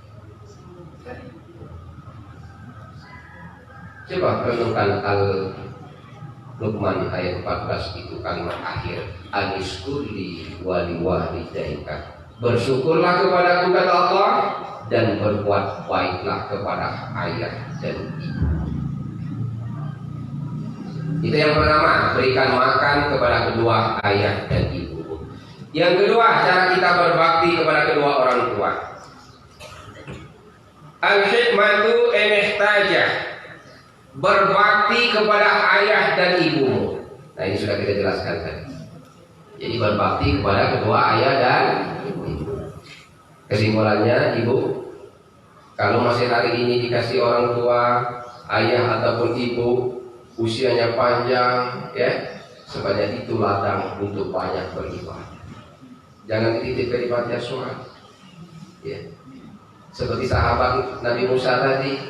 Coba renungkan Al-Luqman ayat 14 itu kalimat akhir. Anishkurli wali walidaika. Bersyukurlah kepadaku kata Allah dan berbuat baiklah kepada ayah dan ibu. Itu yang pertama, berikan makan kepada kedua ayah dan ibu. Yang kedua, cara kita berbakti kepada kedua orang tua. Al-hikmatu enihtajah berbakti kepada ayah dan ibumu. Nah, ini sudah kita jelaskan tadi. Jadi berbakti kepada kedua ayah dan ibu. Kesimpulannya, ibu, kalau masih hari ini dikasih orang tua, ayah ataupun ibu, usianya panjang, ya, sebanyak itu ladang untuk banyak beribadah. Jangan dititip ke panti asuhan. Ya. Seperti sahabat Nabi Musa tadi,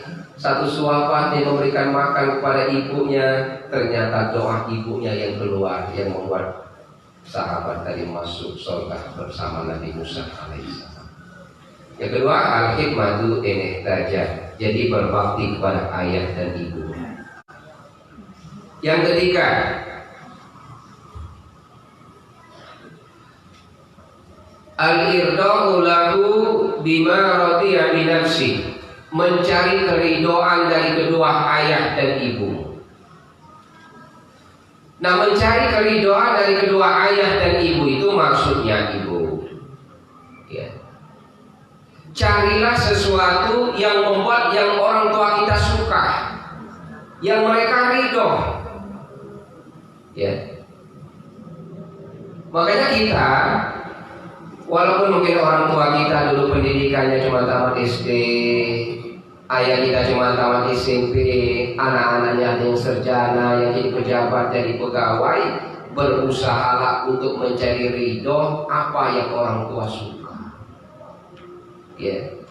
satu suapan yang memberikan makan kepada ibunya, ternyata doa ibunya yang keluar yang membuat sahabat tadi masuk surga bersama Nabi Musa alaihissalam. Yang kedua, al-hikmatu inihtajah, jadi berbakti kepada ayah dan ibu. Yang ketiga, al-irda'u lahu bima radiya bi nafsi, mencari keridhaan dari kedua ayah dan ibu. Nah, mencari keridhaan dari kedua ayah dan ibu itu maksudnya, ibu, ya, carilah sesuatu yang membuat yang orang tua kita suka, yang mereka ridho, ya. Makanya kita, walaupun mungkin orang tua kita dulu pendidikannya cuma tamat SD, ayah kita cuma tamat SMP, anak-anaknya ada yang sarjana, yang jadi pejabat, jadi pegawai, berusahalah untuk mencari ridho apa yang orang tua suka. Ya.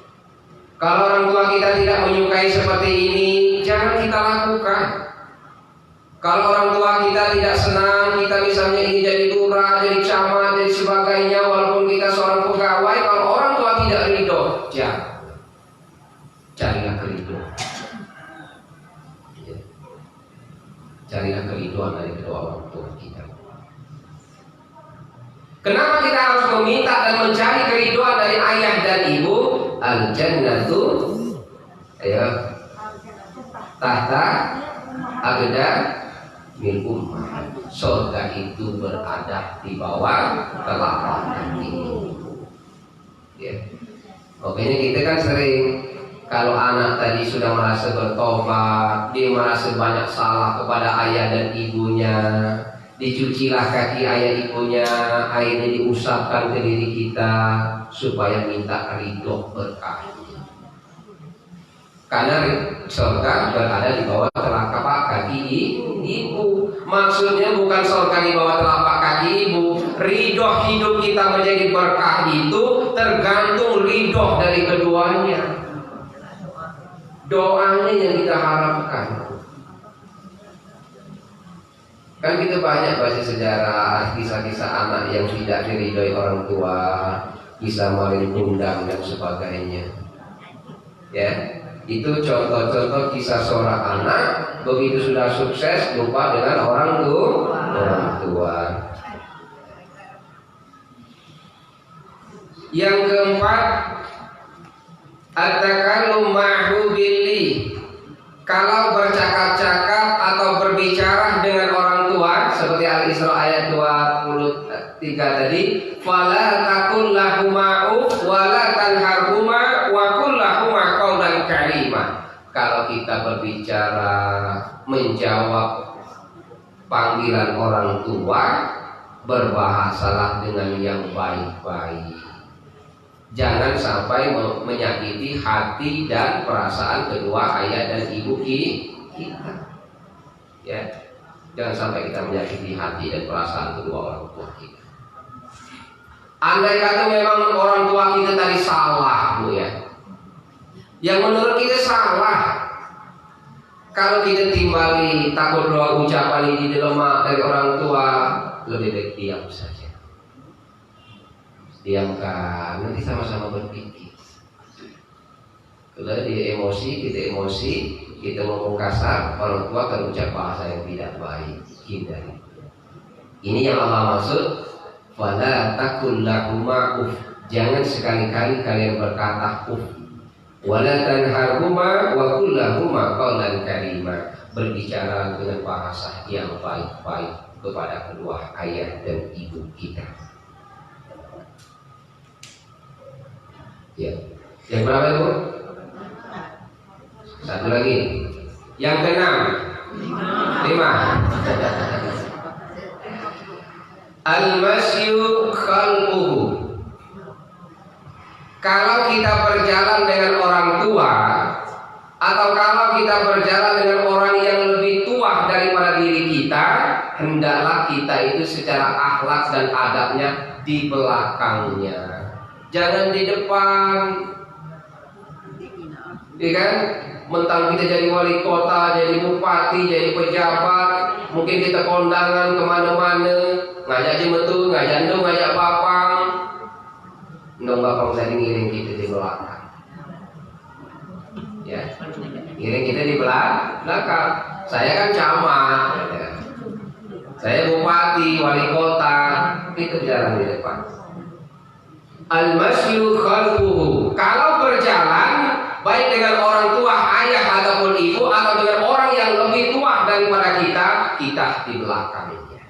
Kalau orang tua kita tidak menyukai seperti ini, jangan kita lakukan. Kalau orang tua kita tidak senang, kita misalnya ingin jadi lurah, jadi camat, jadi sebagainya, walaupun kita seorang pegawai, kalau orang tua tidak ridho, jangan. Carilah keridhaan. Ya. Carilah keridhaan dari kedua orang tua kita. Kenapa kita harus meminta dan mencari keridhaan dari ayah dan ibu? Al-jannatu, ya, tahta aqdam min ummah. Surga itu berada di bawah telapak kaki. Ya. Makanya kita kan sering, kalau anak tadi sudah merasa bertobat, dia merasa banyak salah kepada ayah dan ibunya, dicucilah kaki ayah ibunya, airnya diusapkan ke diri kita supaya minta ridho berkah. Karena surga berada di bawah telapak kaki ibu. Maksudnya bukan surga di bawah telapak kaki ibu. Ridho hidup kita menjadi berkah itu tergantung ridho dari keduanya. Doanya yang kita harapkan. Kan kita banyak baca sejarah, kisah-kisah anak yang tidak diridhoi orang tua, kisah maling kundang dan sebagainya. Ya, itu contoh-contoh kisah seorang anak begitu sudah sukses lupa dengan orang tua. Yang keempat, at-takallum ma'hu billi. Kalau bercakap-cakap atau berbicara dengan orang tua, seperti Al-Isra ayat 23 tadi, fala taqul lahuma uf wala tanharhuma wa qul lahuma qawlan karima. Kalau kita berbicara menjawab panggilan orang tua, berbahasalah dengan yang baik-baik. Jangan sampai menyakiti hati dan perasaan kedua ayah dan ibu kita. Ya, jangan sampai kita menyakiti hati dan perasaan kedua orang tua kita. Andai kata memang orang tua kita tadi salah, Bu, ya, yang menurut kita salah, kalau kita timbali takut doa ucapan ini dilemak dari orang tua, lebih baik diam saja. Diamkan, nanti sama-sama berpikir. Kalau dia emosi, kita ngomong kasar, orang tua akan ucap bahasa yang tidak baik. Hindari. Ini yang Allah maksud, fala taqul lahuma uf. Jangan sekali-kali kalian berkata uf. Wala tanharhuma wa qul lahuma qawlan karima. Berbicara dengan bahasa yang baik-baik kepada kedua ayah dan ibu kita. Ya, yang berapa itu? Satu lagi. Yang keenam, 5. Al-masyu khalquhu. Kalau kita berjalan dengan orang tua, atau kalau kita berjalan dengan orang yang lebih tua daripada diri kita, hendaklah kita itu secara akhlak dan adabnya di belakangnya, jangan di depan. Iya kan? Mentang kita jadi wali kota, jadi bupati, jadi pejabat, mungkin kita kondangan kemana-mana, ngajak jemetu, ngajak ndong, ngajak papang, ndong bapang tadi ngiring kita di belakang. Ya, ngiring kita di belakang. Saya kan camat, ya. Saya bupati, wali kota, kita jalan di depan. Al-masyu khalquhu. Kalau berjalan baik dengan orang tua, ayah ataupun ibu, atau dengan orang yang lebih tua daripada kita, kita di belakangnya.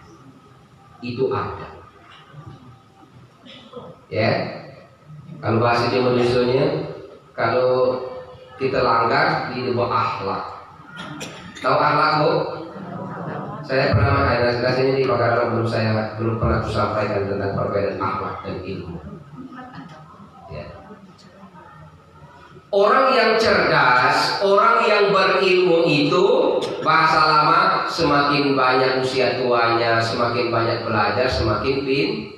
Itu ada. Ya. Kalau bahasa Indonesia-nya, kalau kita langgar di bawah akhlak. Tahu akhlak, Bu? Saya pernah mengajarkannya di Pagarang, belum pernah sampaikan tentang perbedaan akhlak dan ilmu. Ya. Orang yang cerdas, orang yang berilmu itu, bahasa lama, semakin banyak usia tuanya, semakin banyak belajar, semakin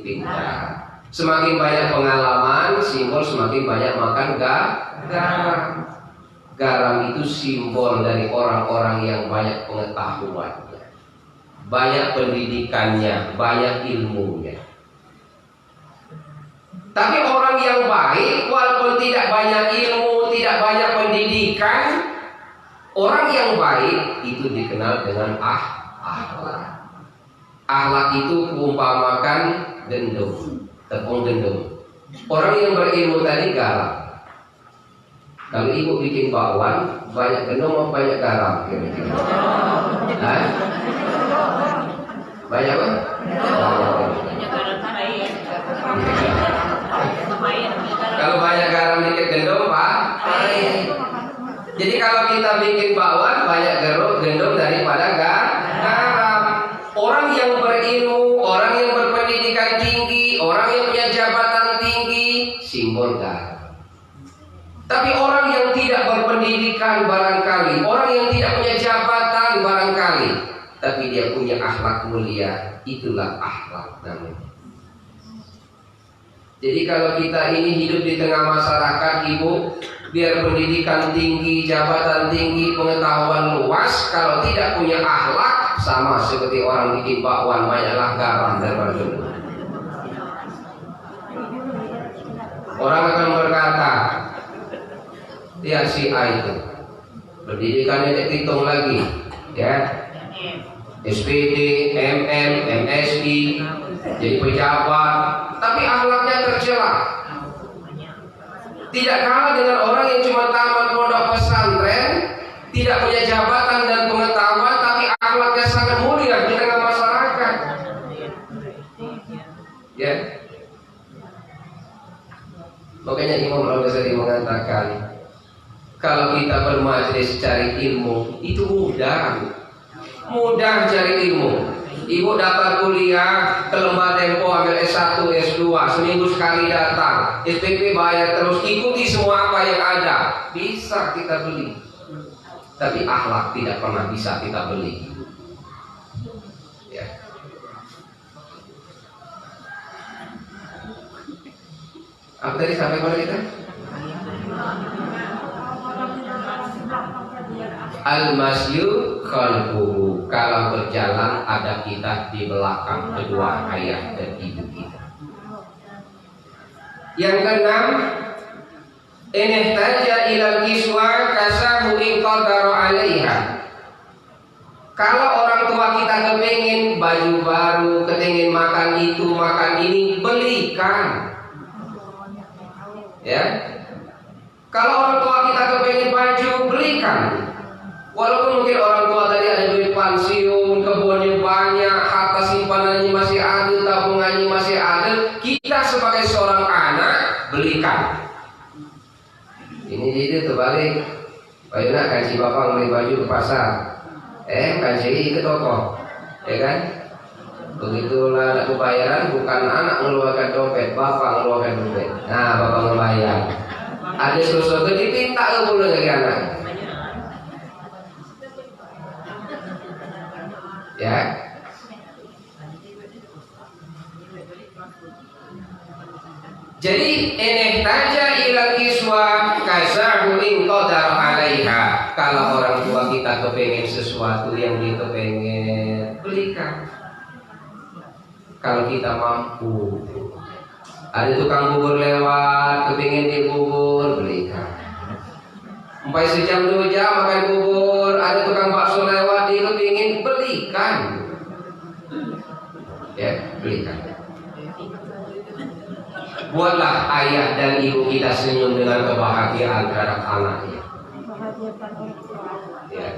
pintar. Semakin banyak pengalaman, simbol semakin banyak makan garam. Garam itu simbol dari orang-orang yang banyak pengetahuannya, banyak pendidikannya, banyak ilmunya. Tapi orang yang baik, walaupun tidak banyak ilmu, tidak banyak pendidikan, orang yang baik itu dikenal dengan akhlak. Akhlak itu kuumpamakan gendum, tepung gendum. Orang yang berilmu tadi garam. Kalau ibu bikin bakwan, banyak gendum atau banyak garam? Hah? Banyak apa? Kalau banyak garam dikit gendum, Pak. Jadi kalau kita bikin bakwan, banyak gendum daripada garam. Orang yang berilmu, orang yang berpendidikan tinggi, orang yang punya jabatan tinggi, simbol garam. Tapi orang yang tidak berpendidikan barangkali, orang yang tidak punya jabatan barangkali, tapi dia punya akhlak mulia, itulah akhlak namanya. Jadi kalau kita ini hidup di tengah masyarakat, Ibu, biar pendidikan tinggi, jabatan tinggi, pengetahuan luas, kalau tidak punya akhlak, sama seperti orang bikin bakwan, banyaklah garam dan berdua. Orang akan berkata, lihat si A itu pendidikannya tidak hitung lagi, ya, SPD, MM, MSI, jadi pejabat, tapi akhlaknya tercela. Tidak kalah dengan orang yang cuma tamat pondok pesantren, tidak punya jabatan dan pengetahuan, tapi akhlaknya sangat mulia di tengah masyarakat. Ya, makanya Imam Al-Ghazali mengatakan, kalau kita bermajlis cari ilmu itu mudah cari ilmu. Ibu daftar kuliah ke Lembah Tempo, ambil S1, S2, seminggu sekali datang, SPP bayar terus, ikuti semua apa yang ada, bisa kita beli. Tapi akhlak tidak pernah bisa kita beli. Ya. Apa tadi sampai pada kita? Al-masyu khalquhu. Kalau berjalan ada kita di belakang kedua ayah dan ibu kita. Yang keenam, in ihtaja ilal kiswa kasahu in qadara 'alaiha. Kalau orang tua kita kepingin baju baru, kepingin makan itu, makan ini, belikan. Ya. Kalau orang tua kita kepingin baju, belikan. Walaupun mungkin orang tua tadi ada duit pensiun, kebunnya banyak, harta simpanannya masih ada, tabungannya masih ada, kita sebagai seorang anak belikan. Ini jadi terbalik. Kalau nak kaji bapak beli baju ke pasar, kaji ke toko, ya kan? Begitulah nak pembayaran, bukan anak mengeluarkan dompet, bapak mengeluarkan dompet. Nah, bapak membayar. Ada sesuatu ditinta ke pulang dari anak. Ya. Jadi taja ilal kiswa kasahu in qadar alaiha. Kalau orang tua kita kepengen sesuatu yang dia kepengen, belikan. Kalau kita mampu. Ada tukang bubur lewat, kepengen dibubur, belikan. Sampai sejam 2 jam makan bubur, ada tukang bakso lewat, dia kepengen, belikan. Ya, belikan. Buatlah ayah dan ibu kita senyum dengan kebahagiaan terhadap anaknya. Ya.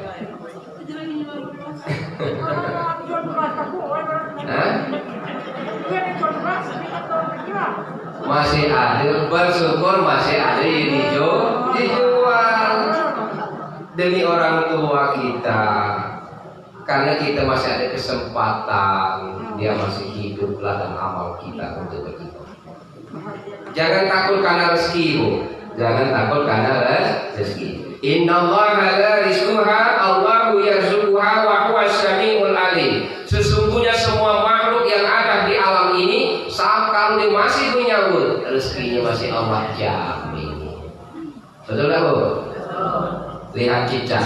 Masih ada, bersyukur masih ada yang dijual demi orang tua kita. Karena kita masih ada kesempatan, dia masih hidup dan amal kita untuk beribadah. Jangan takut karena rezekimu. Jangan takut karena rezeki. Innallaha la rizquha Allahu yarzuquha wa huwas samiul alim. Sesungguhnya semua makhluk yang ada di alam ini, saat kalau dia masih menyambut, rezekinya masih Allah jamin. Betul tak, Bu? Lihat cicak.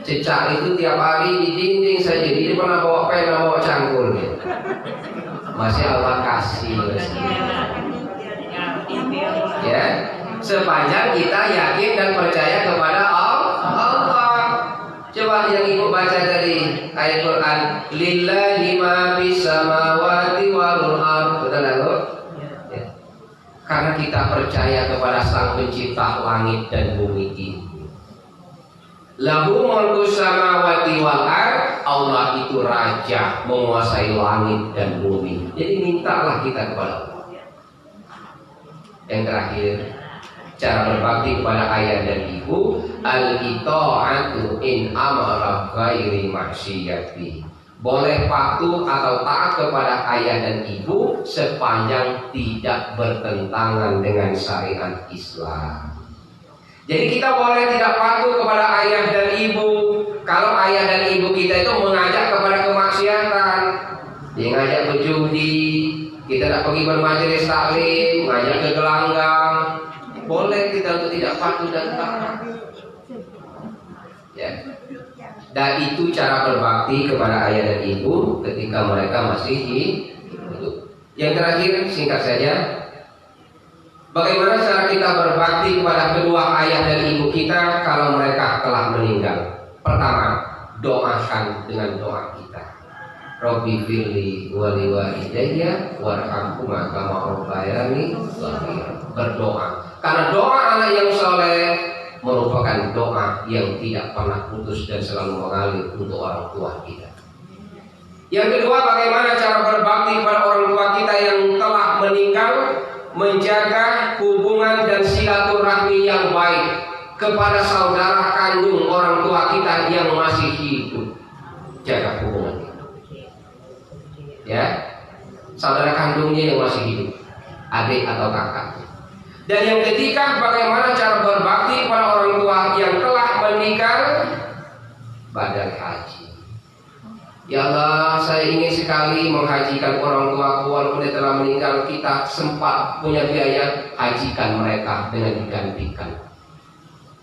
Cicak itu tiap hari di dinding saja, dia pernah bawa pena, bawa cangkul. Masih Allah kasih rezekinya. Ya, sepanjang kita yakin dan percaya kepada Allah. Coba yang ibu baca tadi ayat Quran, lillahi ma fis samawati wal ardh. Betul tak, Bu? Ya. Karena kita percaya kepada Sang Pencipta langit dan bumi ini. Lahu mulku samawati wal ardh. Allah itu raja, menguasai langit dan bumi. Jadi mintalah kita kepada Allah. Yang terakhir, cara berbakti kepada ayah dan ibu, al-ita'atu in amara ghairi maksiyati. Boleh patuh atau taat kepada ayah dan ibu sepanjang tidak bertentangan dengan syariat Islam. Jadi kita boleh tidak patuh kepada ayah dan ibu kalau ayah dan ibu kita itu mengajak kepada kemaksiatan. Dia ngajak berjudi, kita tak pergi bermajelis taklim, ngajak ke gelanggang, boleh kita untuk tidak patuh dan taat. Ya. Dan itu cara berbakti kepada ayah dan ibu ketika mereka masih hidup. Yang terakhir, singkat saja, bagaimana cara kita berbakti kepada kedua ayah dan ibu kita kalau mereka telah meninggal? Pertama, doakan dengan doa kita. Rabbi firli wali walidayya warhamhuma kama rabbayani shaghira. Berdoa, karena doa anak yang soleh merupakan doa yang tidak pernah putus dan selalu mengalir untuk orang tua kita. Yang kedua, bagaimana cara berbakti kepada orang tua kita yang telah meninggal? Menjaga hubungan dan silaturahmi yang baik kepada saudara kandung orang tua kita yang masih hidup. Jaga hubungan. Ya, saudara kandungnya yang masih hidup, adik atau kakak. Dan yang ketiga, bagaimana cara berbakti kepada orang tua yang telah meninggal? Badal haji. Ya Allah, saya ingin sekali menghajikan orang tua walaupun dia telah meninggal. Kita sempat punya biaya, hajikan mereka dengan digantikan.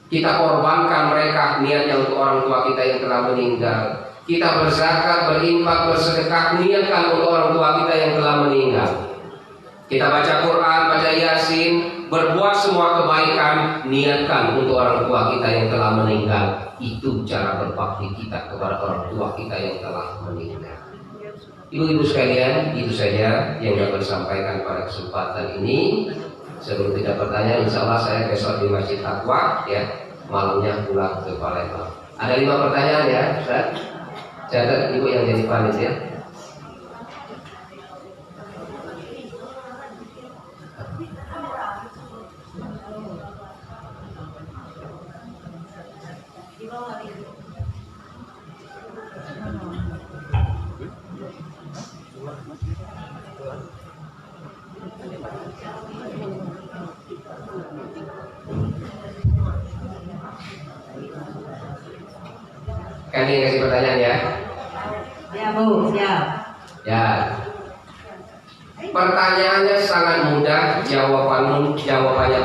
Kita korbankan mereka niatnya untuk orang tua kita yang telah meninggal. Kita berzakat, berinfak, bersedekah, niatkan untuk orang tua kita yang telah meninggal. Kita baca Quran, baca Yasin, berbuat semua kebaikan, niatkan untuk orang tua kita yang telah meninggal. Itu cara berbakti kita kepada orang tua kita yang telah meninggal. Ibu-ibu sekalian, itu saja yang dapat disampaikan pada kesempatan ini. Sebelum tidak bertanya, insya Allah saya besok di Masjid Taqwa, ya, malamnya pulang ke Palembang. Ada 5 pertanyaan ya, Ustaz. Catat ibu yang jadi panitia. Kami kasih pertanyaan ya. Ya Bu, siap. Ya. Pertanyaannya sangat mudah, jawabannya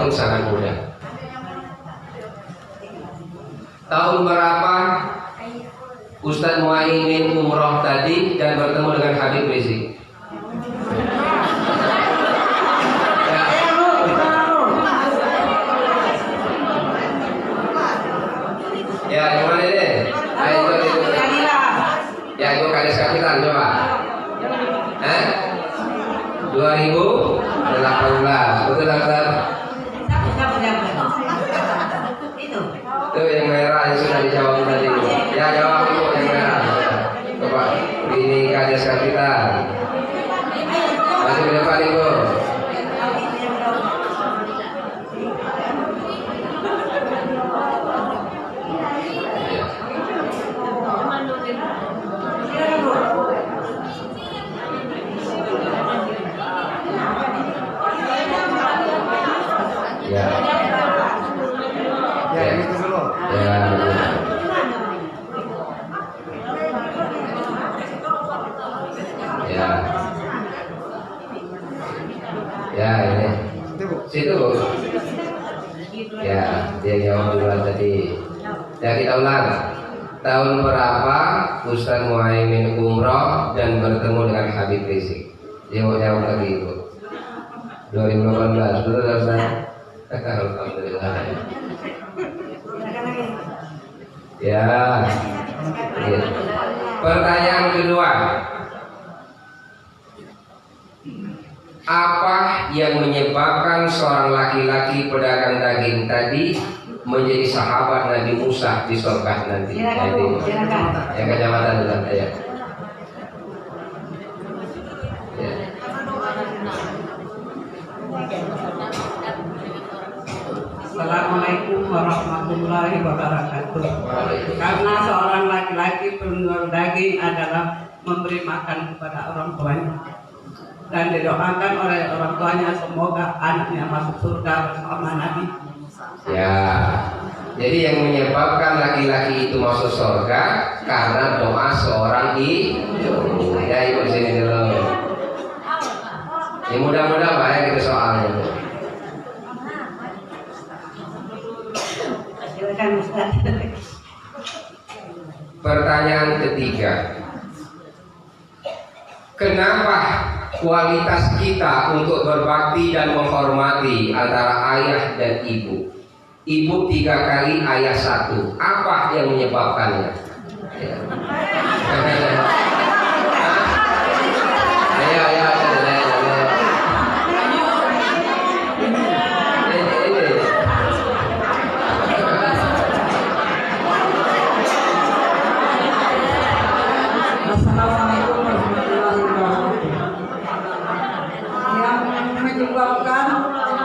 pun sangat mudah. Tahun berapa Ustadz Muhaimin umroh tadi dan bertemu dengan Habib Rizik? Ya, gimana ini? Ayo itu. Ya, itu kades kapitan coba. 2018, betul Ustaz? Itu yang merah yang sudah dijawab tadi. Ya, jawab itu yang merah. Coba, ini kades kapitan. Masih ke depan Ibu. Ya. Ya, gitu dulu. Ya. Ya. Ya, ini. Situ, Bu. Ya, dia jawab duluan tadi. Ya, kita ulang. Tahun berapa Ustadz Muhaimin umroh dan bertemu dengan Habib Rizik? Dia mau jawab lagi, Bu. 2018, betul Ustaz? Alhamdulillah. Ya. Ya. Pertanyaan kedua. Apa yang menyebabkan seorang laki-laki pedagang daging tadi menjadi sahabat Nabi Musa di surga nanti? Silakan. Yang kecamatan dulu ya. Ya. Assalamualaikum warahmatullahi wabarakatuh. Karena seorang laki-laki penjual daging adalah memberi makan kepada orang tuanya dan didoakan oleh orang tuanya semoga anaknya masuk surga bersama Nabi. Ya. Jadi yang menyebabkan laki-laki itu masuk surga karena doa seorang ibu. Ya, Ibu sini dulu. Ya, mudah-mudahan Pak ya gitu soalnya. Silakan Ustaz. Pertanyaan ketiga. Kenapa kualitas kita untuk berbakti dan menghormati antara ayah dan ibu? Ibu 3 kali, ayah 1. Apa yang menyebabkannya? Ya. Ayo. Assalamualaikum warahmatullahi wabarakatuh. Yang menyebabkan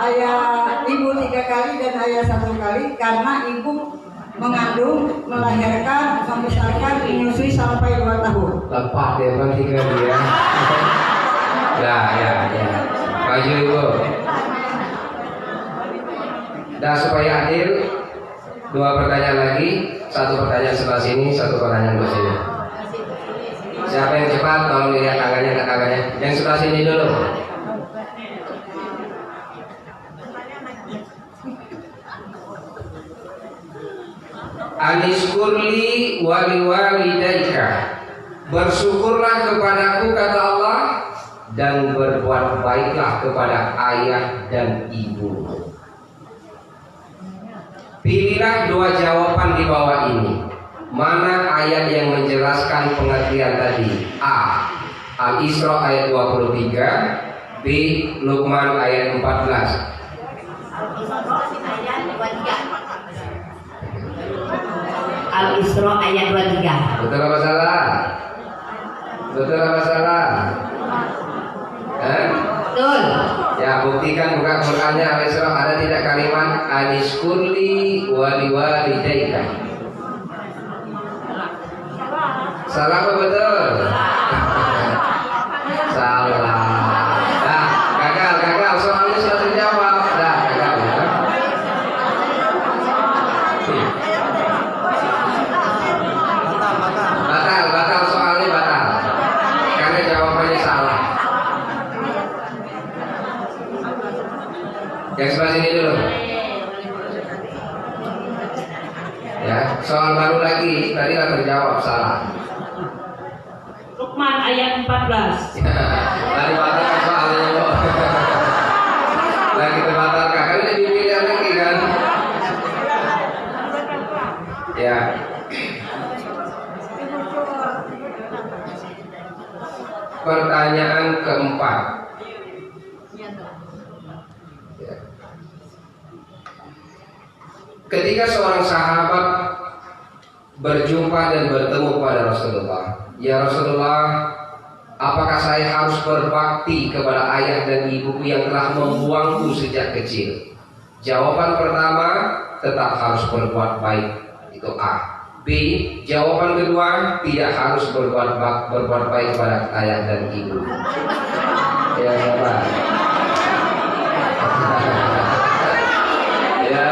ayah ibu 3 kali dan ayah 1 kali karena ibu mengandung, melahirkan, membesarkan, menyusui sampai 2 tahun. Lepas deh bang 3 dia. Ya. Maju Ibu. Dah supaya adil, 2 pertanyaan lagi, 1 pertanyaan sebelah sini, 1 pertanyaan sebelah sini. Siapa yang cepat? Tolong lihat tangannya. Yang sebelah sini dulu. Aniskurli waliwalidaika. Bersyukurlah kepadaku kata Allah dan berbuat baiklah kepada ayah dan ibu. Pilihlah 2 jawaban di bawah ini. Mana ayat yang menjelaskan pengertian tadi? A. Al-Isra ayat 23. B. Luqman ayat 14. Al-Isra ayat 23. Betul apa salah? Betul. Ya, buktikan buka Qurannya Al-Isra ada tidak kalimat aniskurli waliwalidaika. Salah apa betul? Salah. Yang sebelah sini dulu. Ya, soal baru lagi. Tadi nggak terjawab, salah. Luqman ayat 14. Tadi batalkan soalnya kok. Nah kita batalkan. Kan ini dipilih lagi kan. Ya. Pertanyaan keempat. Ya. Ketika seorang sahabat berjumpa dan bertemu pada Rasulullah, ya Rasulullah, apakah saya harus berbakti kepada ayah dan ibuku yang telah membuangku sejak kecil? Jawaban pertama, tetap harus berbuat baik. Itu A. B. Jawaban kedua, tidak harus berbuat baik kepada ayah dan ibu. Ya, Pak. Ya.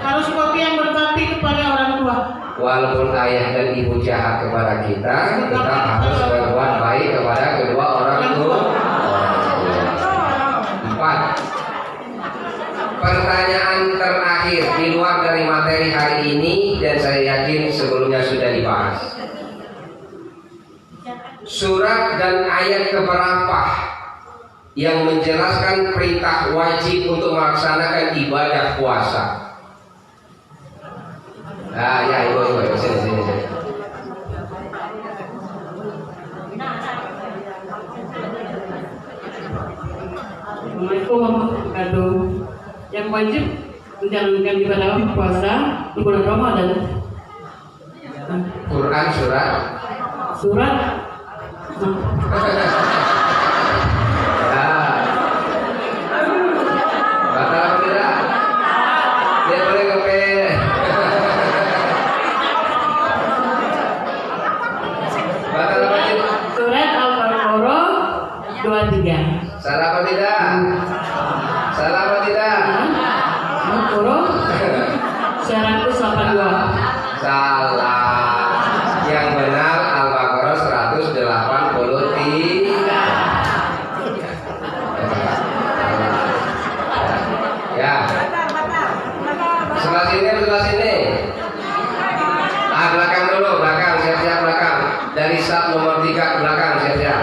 Harus kopi yang berbakti kepada orang tua. Walaupun ayah dan ibu jahat kepada kita, tetap harus berbuat baik kepada kedua orang tua. 4. Pertanyaan terakhir di luar dari materi hari ini, dan saya yakin sebelumnya sudah dibahas. Surat dan ayat keberapa yang menjelaskan perintah wajib untuk melaksanakan ibadah puasa? Ah ya, ibu sini. Assalamualaikum warahmatullahi wabarakatuh. Yang wajib menjalankan ibadah puasa di bulan Ramadan. Quran surat. Batal apa tidak? Dia boleh ngepel. Batal apa tidak? Surat Al-Baqarah 23. Salah apa tidak? Salah apa tidak? Al-Baqarah 182. Salah. Yang benar Al-Baqarah 183. Ya. Sebelah sini. Belakang dulu, siap-siap belakang. Dari sat nomor 3 ke belakang, siap-siap.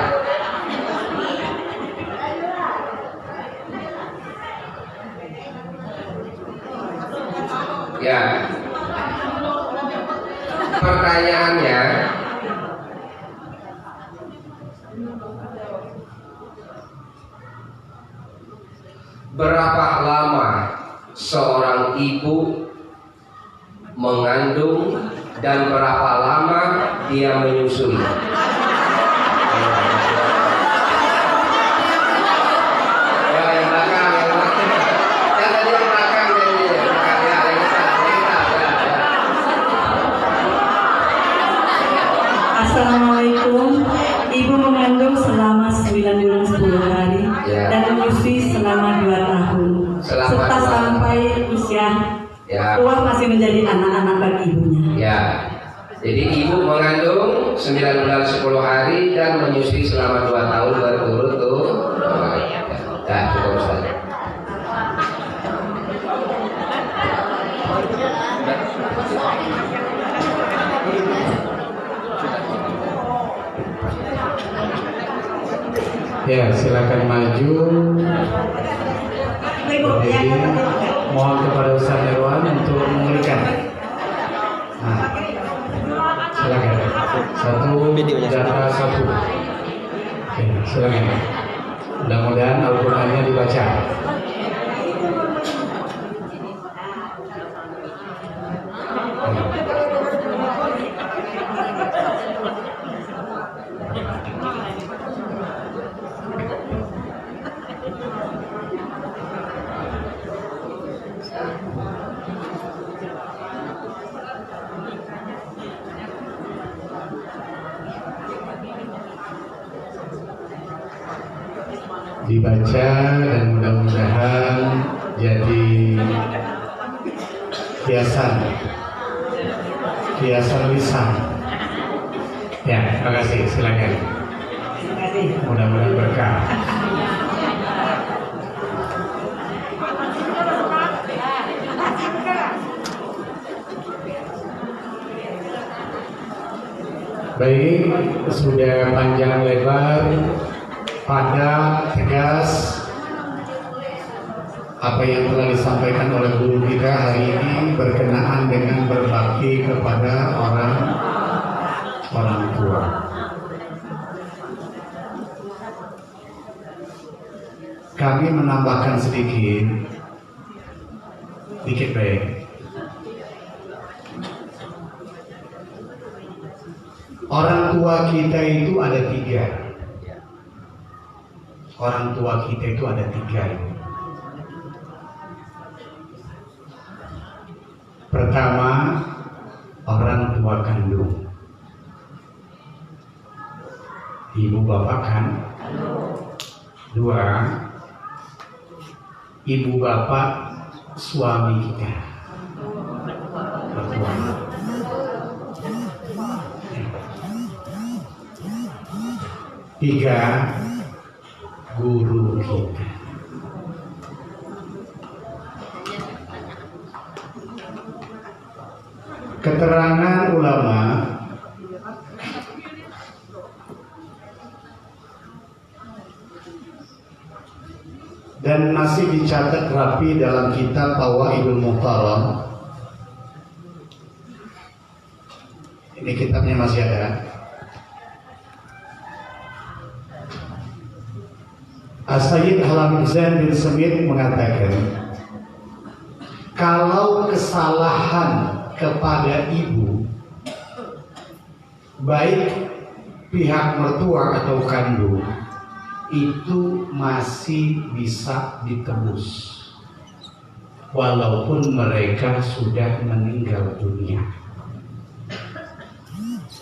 Ya. Pertanyaannya, berapa lama seorang ibu mengandung dan berapa lama dia menyusui? Assalamualaikum. Ibu mengandung selama 9 bulan 10 hari Ya. dan menyusui selama 2 tahun. Serta sampai usia tua masih menjadi anak-anak bagi ibunya. Ya. Jadi ibu mengandung 9 bulan 10 hari dan menyusui selama 2 tahun berturut-turut. Ya, cukup saja. Ya, silakan maju. Jadi mohon kepada Ustaz Irwan untuk mengulikan. Nah, silakan. Data satu. Oke, silakan. Mudah-mudahan Al-Qur'annya dibaca. Dibaca dan mudah-mudahan jadi hiasan hiasan lisan. Ya, terima kasih. Silakan. Mudah-mudahan berkah. Baik, sudah panjang lebar, padat, tegas apa yang telah disampaikan oleh guru kita hari ini berkenaan dengan berbakti kepada orang tua. Kami menambahkan sedikit baik. Orang tua kita itu ada 3. Orang tua kita itu ada 3. Pertama, orang tua kandung. Ibu bapak kan? 2, ibu bapak suami kita. Mertua. 3, guru kita. Keterangan ulama dan masih dicatat rapi dalam kitab Fawaidul Muhtaram. Ini kitabnya masih ada. As-Sayyid Halamizan bin Semit mengatakan, kalau kesalahan kepada ibu, baik pihak mertua atau kandung, itu masih bisa ditebus walaupun mereka sudah meninggal dunia.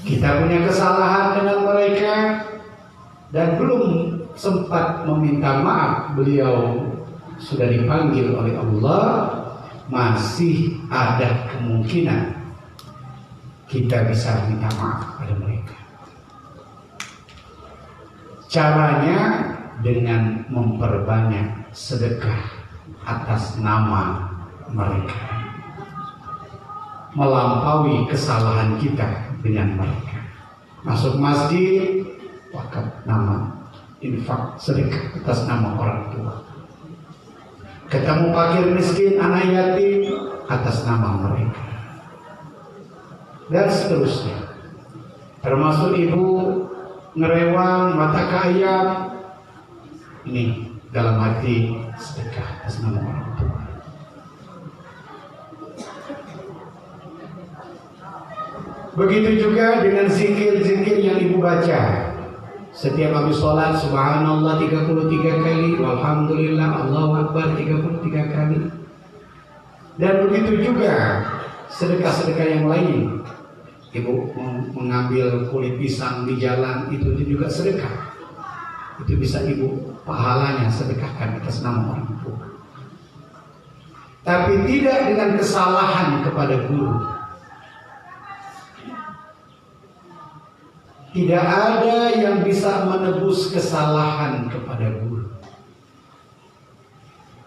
Kita punya kesalahan dengan mereka dan belum sempat meminta maaf, beliau sudah dipanggil oleh Allah, masih ada kemungkinan kita bisa minta maaf pada mereka. Caranya dengan memperbanyak sedekah atas nama mereka, melampaui kesalahan kita dengan mereka. Masuk masjid, wakaf nama, infak, sedekah atas nama orang tua. Ketemu fakir miskin, anak yatim, atas nama mereka. Dan seterusnya. Termasuk ibu ngerewang, mata kaya, ini dalam hati sedekah atas nama orang tua. Begitu juga dengan zikir-zikir yang ibu baca. Setiap habis sholat, subhanallah 33 kali, walhamdulillah, Allahu Akbar 33 kali. Dan begitu juga sedekah-sedekah yang lain. Ibu mengambil kulit pisang di jalan, itu juga sedekah. Itu bisa ibu pahalanya sedekahkan atas nama orang tua. Tapi tidak dengan kesalahan kepada guru. Tidak ada yang bisa menebus kesalahan kepada guru.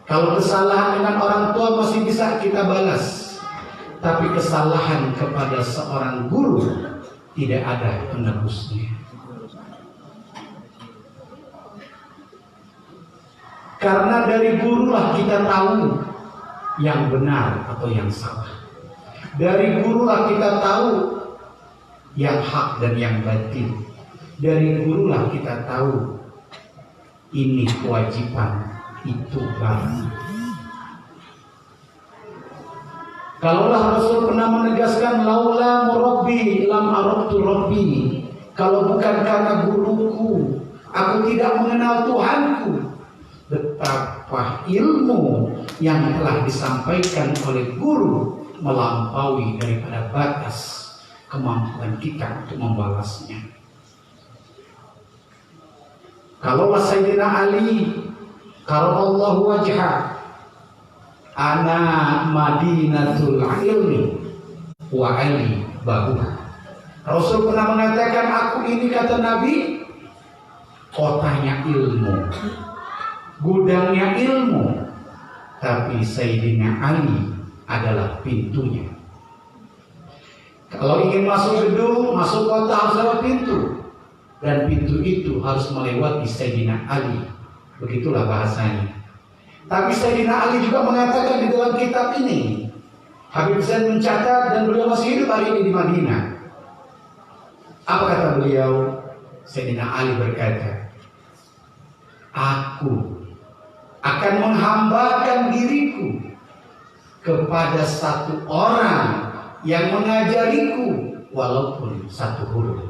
Kalau kesalahan dengan orang tua masih bisa kita balas, tapi kesalahan kepada seorang guru tidak ada penebusnya. Karena dari gurulah kita tahu yang benar atau yang salah. Dari gurulah kita tahu yang hak dan yang batil. Dari gurulah kita tahu ini kewajiban, itu barang. Kalaulah Rasul pernah menegaskan, laula murabbi lam arabtu rabbi. Kalau bukan karena guruku, aku tidak mengenal Tuhanku. Betapa ilmu yang telah disampaikan oleh guru melampaui daripada batas kemampuan kita untuk membalasnya. Kalau Sayyidina Ali karamallahu wajhah, ana madinatul ilmi wa ali babuha. Rasul pernah mengatakan, aku ini, kata Nabi, kotanya ilmu, gudangnya ilmu, tapi Sayyidina Ali adalah pintunya. Kalau ingin masuk gedung, masuk kota harus lewat pintu, dan pintu itu harus melewati Sayyidina Ali. Begitulah bahasanya. Tapi Sayyidina Ali juga mengatakan di dalam kitab ini, Habib Zain mencatat, dan beliau masih hidup hari ini di Madinah. Apa kata beliau? Sayyidina Ali berkata, aku akan menghambakan diriku kepada satu orang yang mengajariku walaupun satu huruf.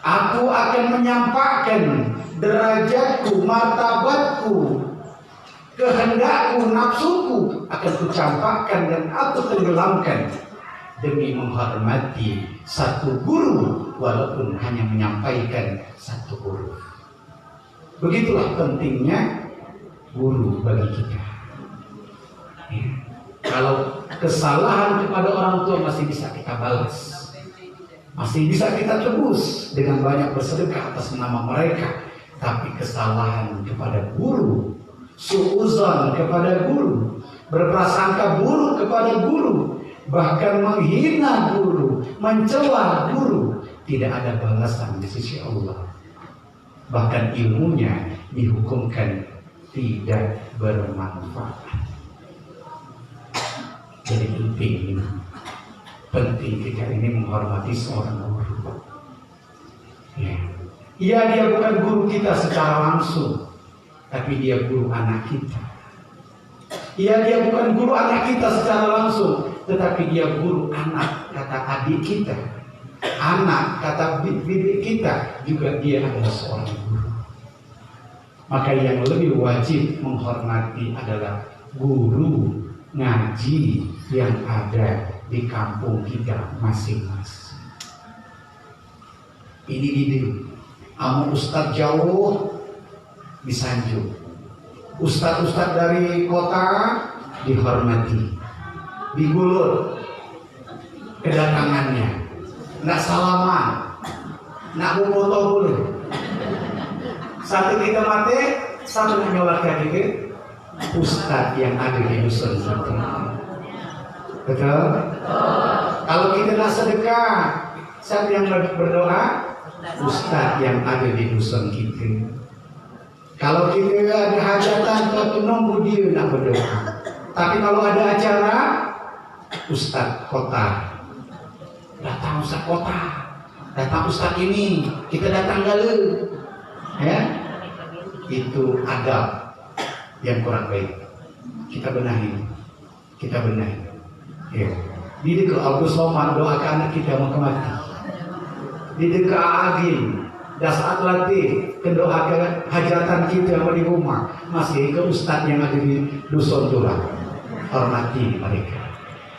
Aku akan menyampaikan derajatku, martabatku, kehendakku, nafsuku akan kucampakkan dan aku tenggelamkan demi menghormati satu guru walaupun hanya menyampaikan satu huruf. Begitulah pentingnya guru bagi kita. Ya. Kalau kesalahan kepada orang tua masih bisa kita balas, masih bisa kita tebus dengan banyak bersedekah atas nama mereka. Tapi kesalahan kepada guru, suuzon kepada guru, berprasangka buruk kepada guru, bahkan menghina guru, mencela guru, tidak ada balasan di sisi Allah. Bahkan ilmunya dihukumkan tidak bermanfaat. Jadi penting kita ini menghormati seorang guru. Ya. Iya, dia bukan guru kita secara langsung, tapi dia guru anak kita. Iya, dia bukan guru anak kita secara langsung, tetapi dia guru anak, kata adik kita, anak, kata bibi kita, juga dia adalah seorang guru. Maka yang lebih wajib menghormati adalah guru ngaji yang ada di kampung kita masing-masing. Ini ide. Amun ustadz jauh disanjung, ustadz-ustadz dari kota dihormati, digulur kedatangannya, nggak salaman, nggak foto boleh. Satu kita mati, satu menyolatkan diri ustadz yang ada di dusun satu. Betul? Kalau kita nggak sedekah, siapa yang berdoa? Ustadz yang ada di dusun kita. Kalau kita ada hajatan, kita nunggu dia nak berdoa. Tapi kalau ada acara, ustadz kota, datang ustadz kota, datang ustadz ini, kita datang galau, ya? Itu adab yang kurang baik. Kita benahi, ya. Di dekat Agus Soman doakan anak kita mau kemati. Di dekat Agin, saat latih mendoakan hajatan kita di rumah, masih ke ustadz yang ada di dusun tulang. Hormati mereka,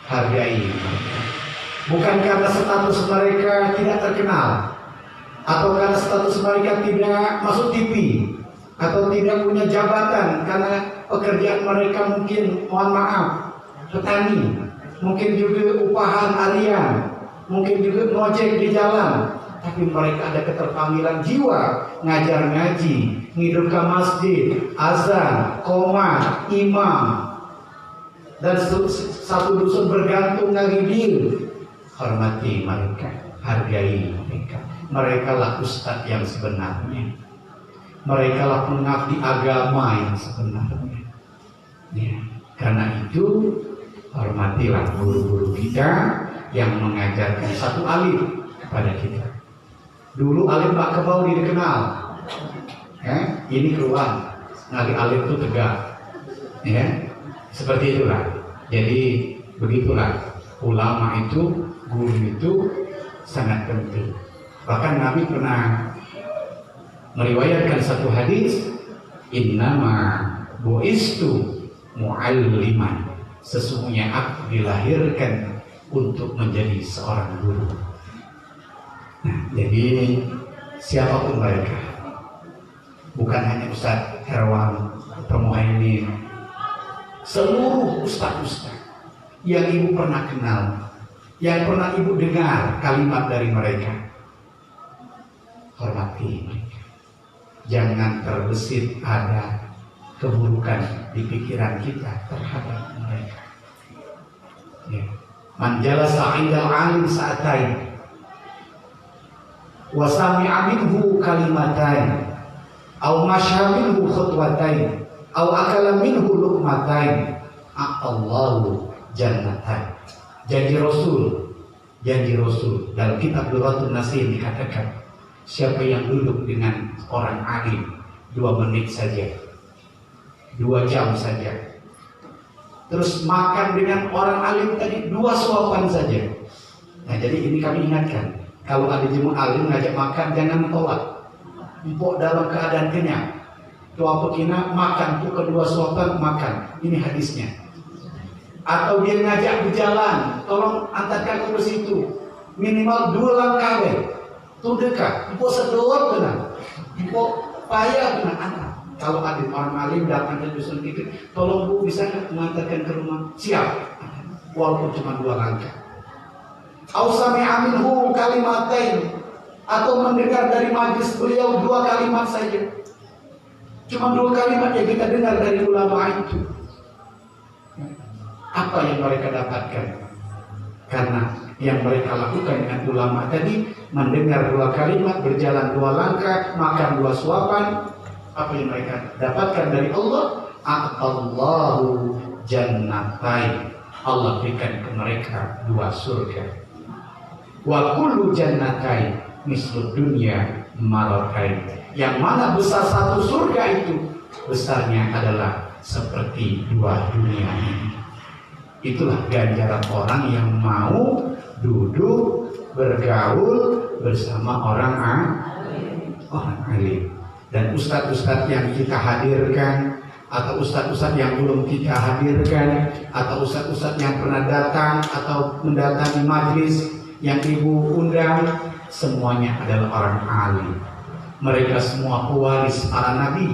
hargai mereka. Bukan karena status mereka tidak terkenal, atau karena status mereka tidak masuk TV, atau tidak punya jabatan, karena pekerjaan mereka mungkin, mohon maaf, petani, mungkin juga upahan harian, mungkin juga ngojek di jalan. Tapi mereka ada keterpanggilan jiwa, ngajar ngaji, ngidupkan masjid, azan, qomat, imam, dan satu dusun bergantung lagi dia. Hormati mereka, hargai mereka. Mereka lah ustadz yang sebenarnya. Mereka lah pengabdi agama yang sebenarnya. Ya, karena itu hormatilah guru-guru kita yang mengajarkan satu alif kepada kita. Dulu alif Pak Kebau dikenal, ya, ini keluar, nari alif itu tegak, ya, seperti itulah. Jadi begitulah ulama itu, guru itu sangat penting. Bahkan Nabi pernah meriwayatkan satu hadis, innama bu'istu mu'alliman, sesungguhnya aku dilahirkan untuk menjadi seorang guru. Nah, jadi siapapun mereka, bukan hanya Ustadz Herwan, Muhaimin, seluruh ustadz-ustadz yang ibu pernah kenal, yang pernah ibu dengar kalimat dari mereka. Hormati mereka. Jangan terbesit ada keburukan di pikiran kita terhadap mereka. Ya. Man jalasa 'indal 'alim sa'atain wa sami'a minhu kalimatain aw masya minhu khutwatain aw akala minhu luqmatain a'allahu jannatain. Janji Rasul dalam kitab Durratun Nasim dikatakan, siapa yang duduk dengan orang alim 2 menit saja, 2 jam saja, terus makan dengan orang alim tadi 2 suapan saja. Nah, jadi ini kami ingatkan, kalau ada jemaah alim ngajak makan jangan tolak. Empuk dalam keadaan kenyang, doa pekina makan, tuh kedua suapan makan. Ini hadisnya. Atau dia ngajak berjalan, tolong antarkan ke situ, minimal 2 langkah tuh dekat, empuk sedot benar, empuk payah benar anak. Kalau ada orang alim datang ke dusun kita, tolong Bu bisa mengantarkan ke rumah. Siap, walaupun cuma 2 langkah. Ausami aminhu kalimatain, atau mendengar dari majlis beliau 2 kalimat saja. Cuma 2 kalimat yang kita dengar dari ulama itu. Apa yang mereka dapatkan? Karena yang mereka lakukan dengan ulama tadi, mendengar 2 kalimat, berjalan 2 langkah, makan 2 suapan. Apa yang mereka dapatkan dari Allah? Allahu jannatain. Allah berikan ke mereka 2 surga. Wa kullu jannatain mislud dunya maratain. Yang mana besar 1 surga itu, besarnya adalah seperti 2 dunia ini. Itulah ganjaran orang yang mau duduk bergaul bersama orang alim. Dan ustadz-ustadz yang kita hadirkan, atau ustadz-ustadz yang belum kita hadirkan, atau ustadz-ustadz yang pernah datang atau mendatangi majlis yang ibu undang, semuanya adalah orang alim. Mereka semua pewaris para nabi,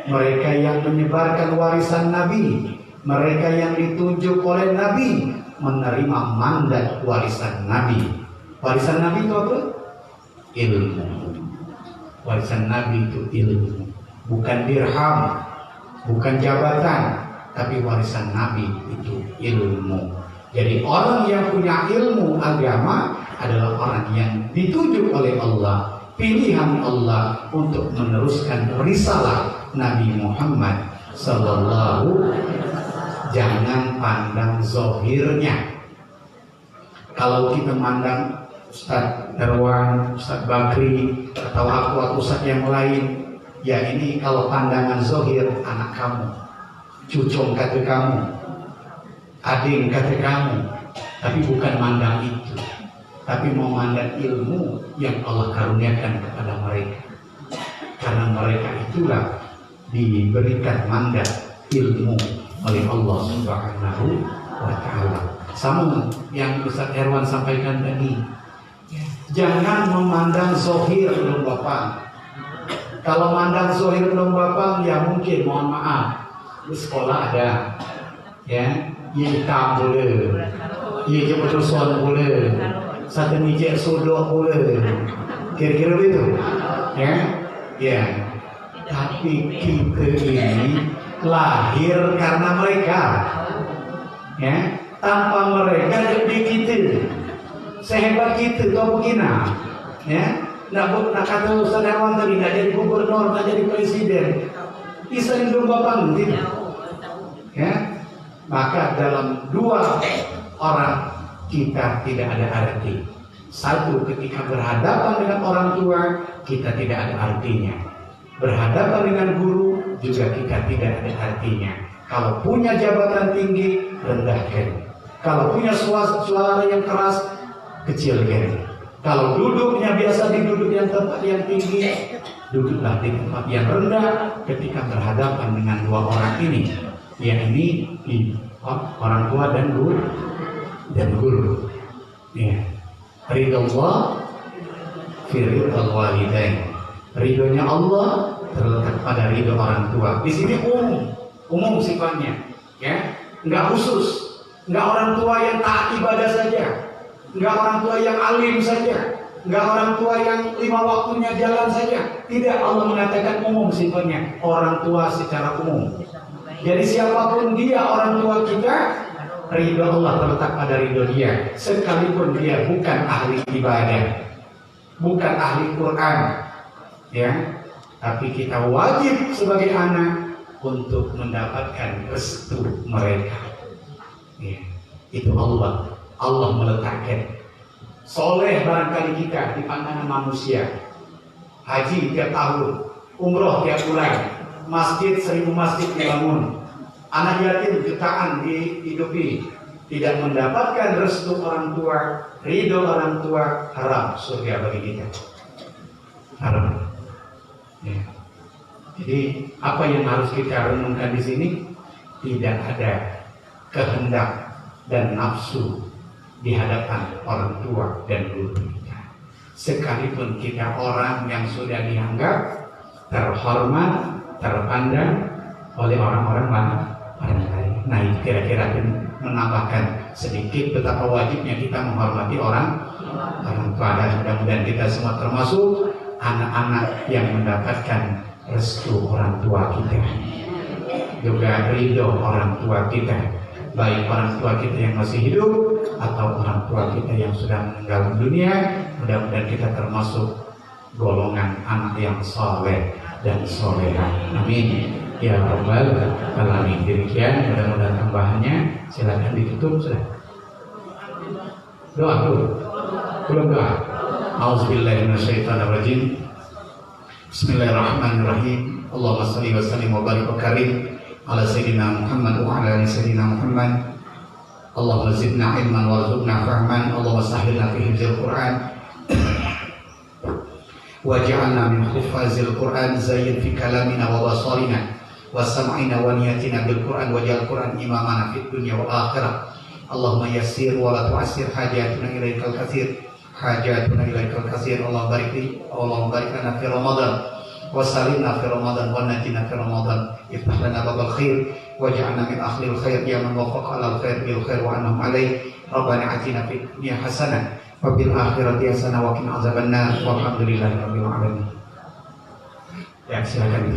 mereka yang menyebarkan warisan nabi, mereka yang ditunjuk oleh nabi, menerima mandat warisan nabi. Warisan nabi itu apa? Ilmu. Warisan nabi itu ilmu, bukan dirham, bukan jabatan, tapi warisan nabi itu ilmu. Jadi orang yang punya ilmu agama adalah orang yang ditunjuk oleh Allah, pilihan Allah untuk meneruskan risalah Nabi Muhammad sallallahu. Jangan pandang zohirnya. Kalau kita mandang Ustadz Darwan, Ustadz Bakri, atau Ustadz yang lain, ya ini kalau pandangan zohir, anak kamu, cucung kata kamu, adik kata kamu, tapi bukan mandang itu, tapi memandang ilmu yang Allah karuniakan kepada mereka. Karena mereka itulah diberikan mandat ilmu oleh Allah Subhanahu wa Ta'ala. Sama yang Ustaz Erwan sampaikan tadi, jangan memandang zohir dong Bapak. Kalau mandang zohir dong Bapak, ya mungkin mohon maaf, di sekolah ada, ya, hitam boleh, iya jemput soal boleh, satu nijek sodok boleh, kira-kira begitu, ya, ya. Tapi kita ini lahir karena mereka, ya. Tanpa mereka jadi kita sehebat kita tahu begina, ya. Nak kata Ustaz Darwan tadi, nak jadi gubernur, nak jadi presiden, bisa hidup bapak nanti, ya. Maka dalam 2 orang kita tidak ada arti. Satu, ketika berhadapan dengan orang tua kita tidak ada artinya. Berhadapan dengan guru juga kita tidak ada artinya. Kalau punya jabatan tinggi, rendahkan. Kalau punya suara yang keras, kecilkan. Kalau duduknya biasa di duduk yang tempat yang tinggi, duduklah di tempat yang rendah ketika berhadapan dengan 2 orang ini. Yakni orang tua dan guru. Ya. Ridho Allah fi ridhal walidain. Ridhonya Allah terletak pada ridho orang tua. Di sini umum sifatnya, ya, enggak khusus. Nggak orang tua yang taat ibadah saja, nggak orang tua yang alim saja, nggak orang tua yang 5 waktunya jalan saja. Tidak, Allah mengatakan umum sifatnya, orang tua secara umum. Jadi siapapun dia orang tua kita, ridho Allah terletak pada ridho dia, sekalipun dia bukan ahli ibadah, bukan ahli Quran, ya. Tapi kita wajib sebagai anak untuk mendapatkan restu mereka. Ya. Itu Allah meletakkan. Soleh barangkali kita di pandangan manusia, haji tiap tahun, umroh tiap bulan, masjid 1000 masjid dibangun, anak yatim jutaan dihidupi, tidak mendapatkan restu orang tua, ridho orang tua, haram surga bagi kita. Haram. Ya. Jadi apa yang harus kita renungkan di sini? Tidak ada kehendak dan nafsu di hadapan orang tua dan guru kita. Sekalipun kita orang yang sudah dianggap terhormat, terpandang oleh orang-orang lain. Nah, kira-kira menambahkan sedikit betapa wajibnya kita menghormati orang tua, dan mudah-mudahan kita semua termasuk anak-anak yang mendapatkan restu orang tua kita, juga ridho orang tua kita, baik orang tua kita yang masih hidup atau orang tua kita yang sudah meninggal dunia. Mudah-mudahan kita termasuk golongan anak yang soleh dan soleha. Amin ya rabbal alamin. Demikian, mudah-mudahan tambahannya silakan ditutup. Sudah doa dulu, belum doa. Auzubillahi minasyaitonirrajim. Bismillahirrahmanirrahim. Allahumma shalli wa sallim wa barik wa karim ala sayyidina Muhammad wa ala ali sayyidina Muhammad. Allahumma zidna ilman warzuqna fahman. Allahumma sahhilna fi hifdzil Qur'an waj'alna min huffazil Qur'an. Zayyin fi kalamina wa basarina wa sam'ina wa niyatina bil Qur'an waj'al Qur'an imamana fid dunya wal akhirah. Allahumma yassir wa la tu'assir hajatuna ilaikal katsir. Hajatuna ilaikal katsir. Allahumma barik lana fi Ramadan wa salimna fi Ramadan wa najina fi Ramadan. Iftah lana babal khair waj'alna min ahlil khair ya man wafaqa alal khair bil khair wa anhum alaih. Rabbana atina fid dunya hasanah wa bil akhirati hasanah wa qina azabannar. Walhamdulillahi rabbil alamin. Ya, silakan.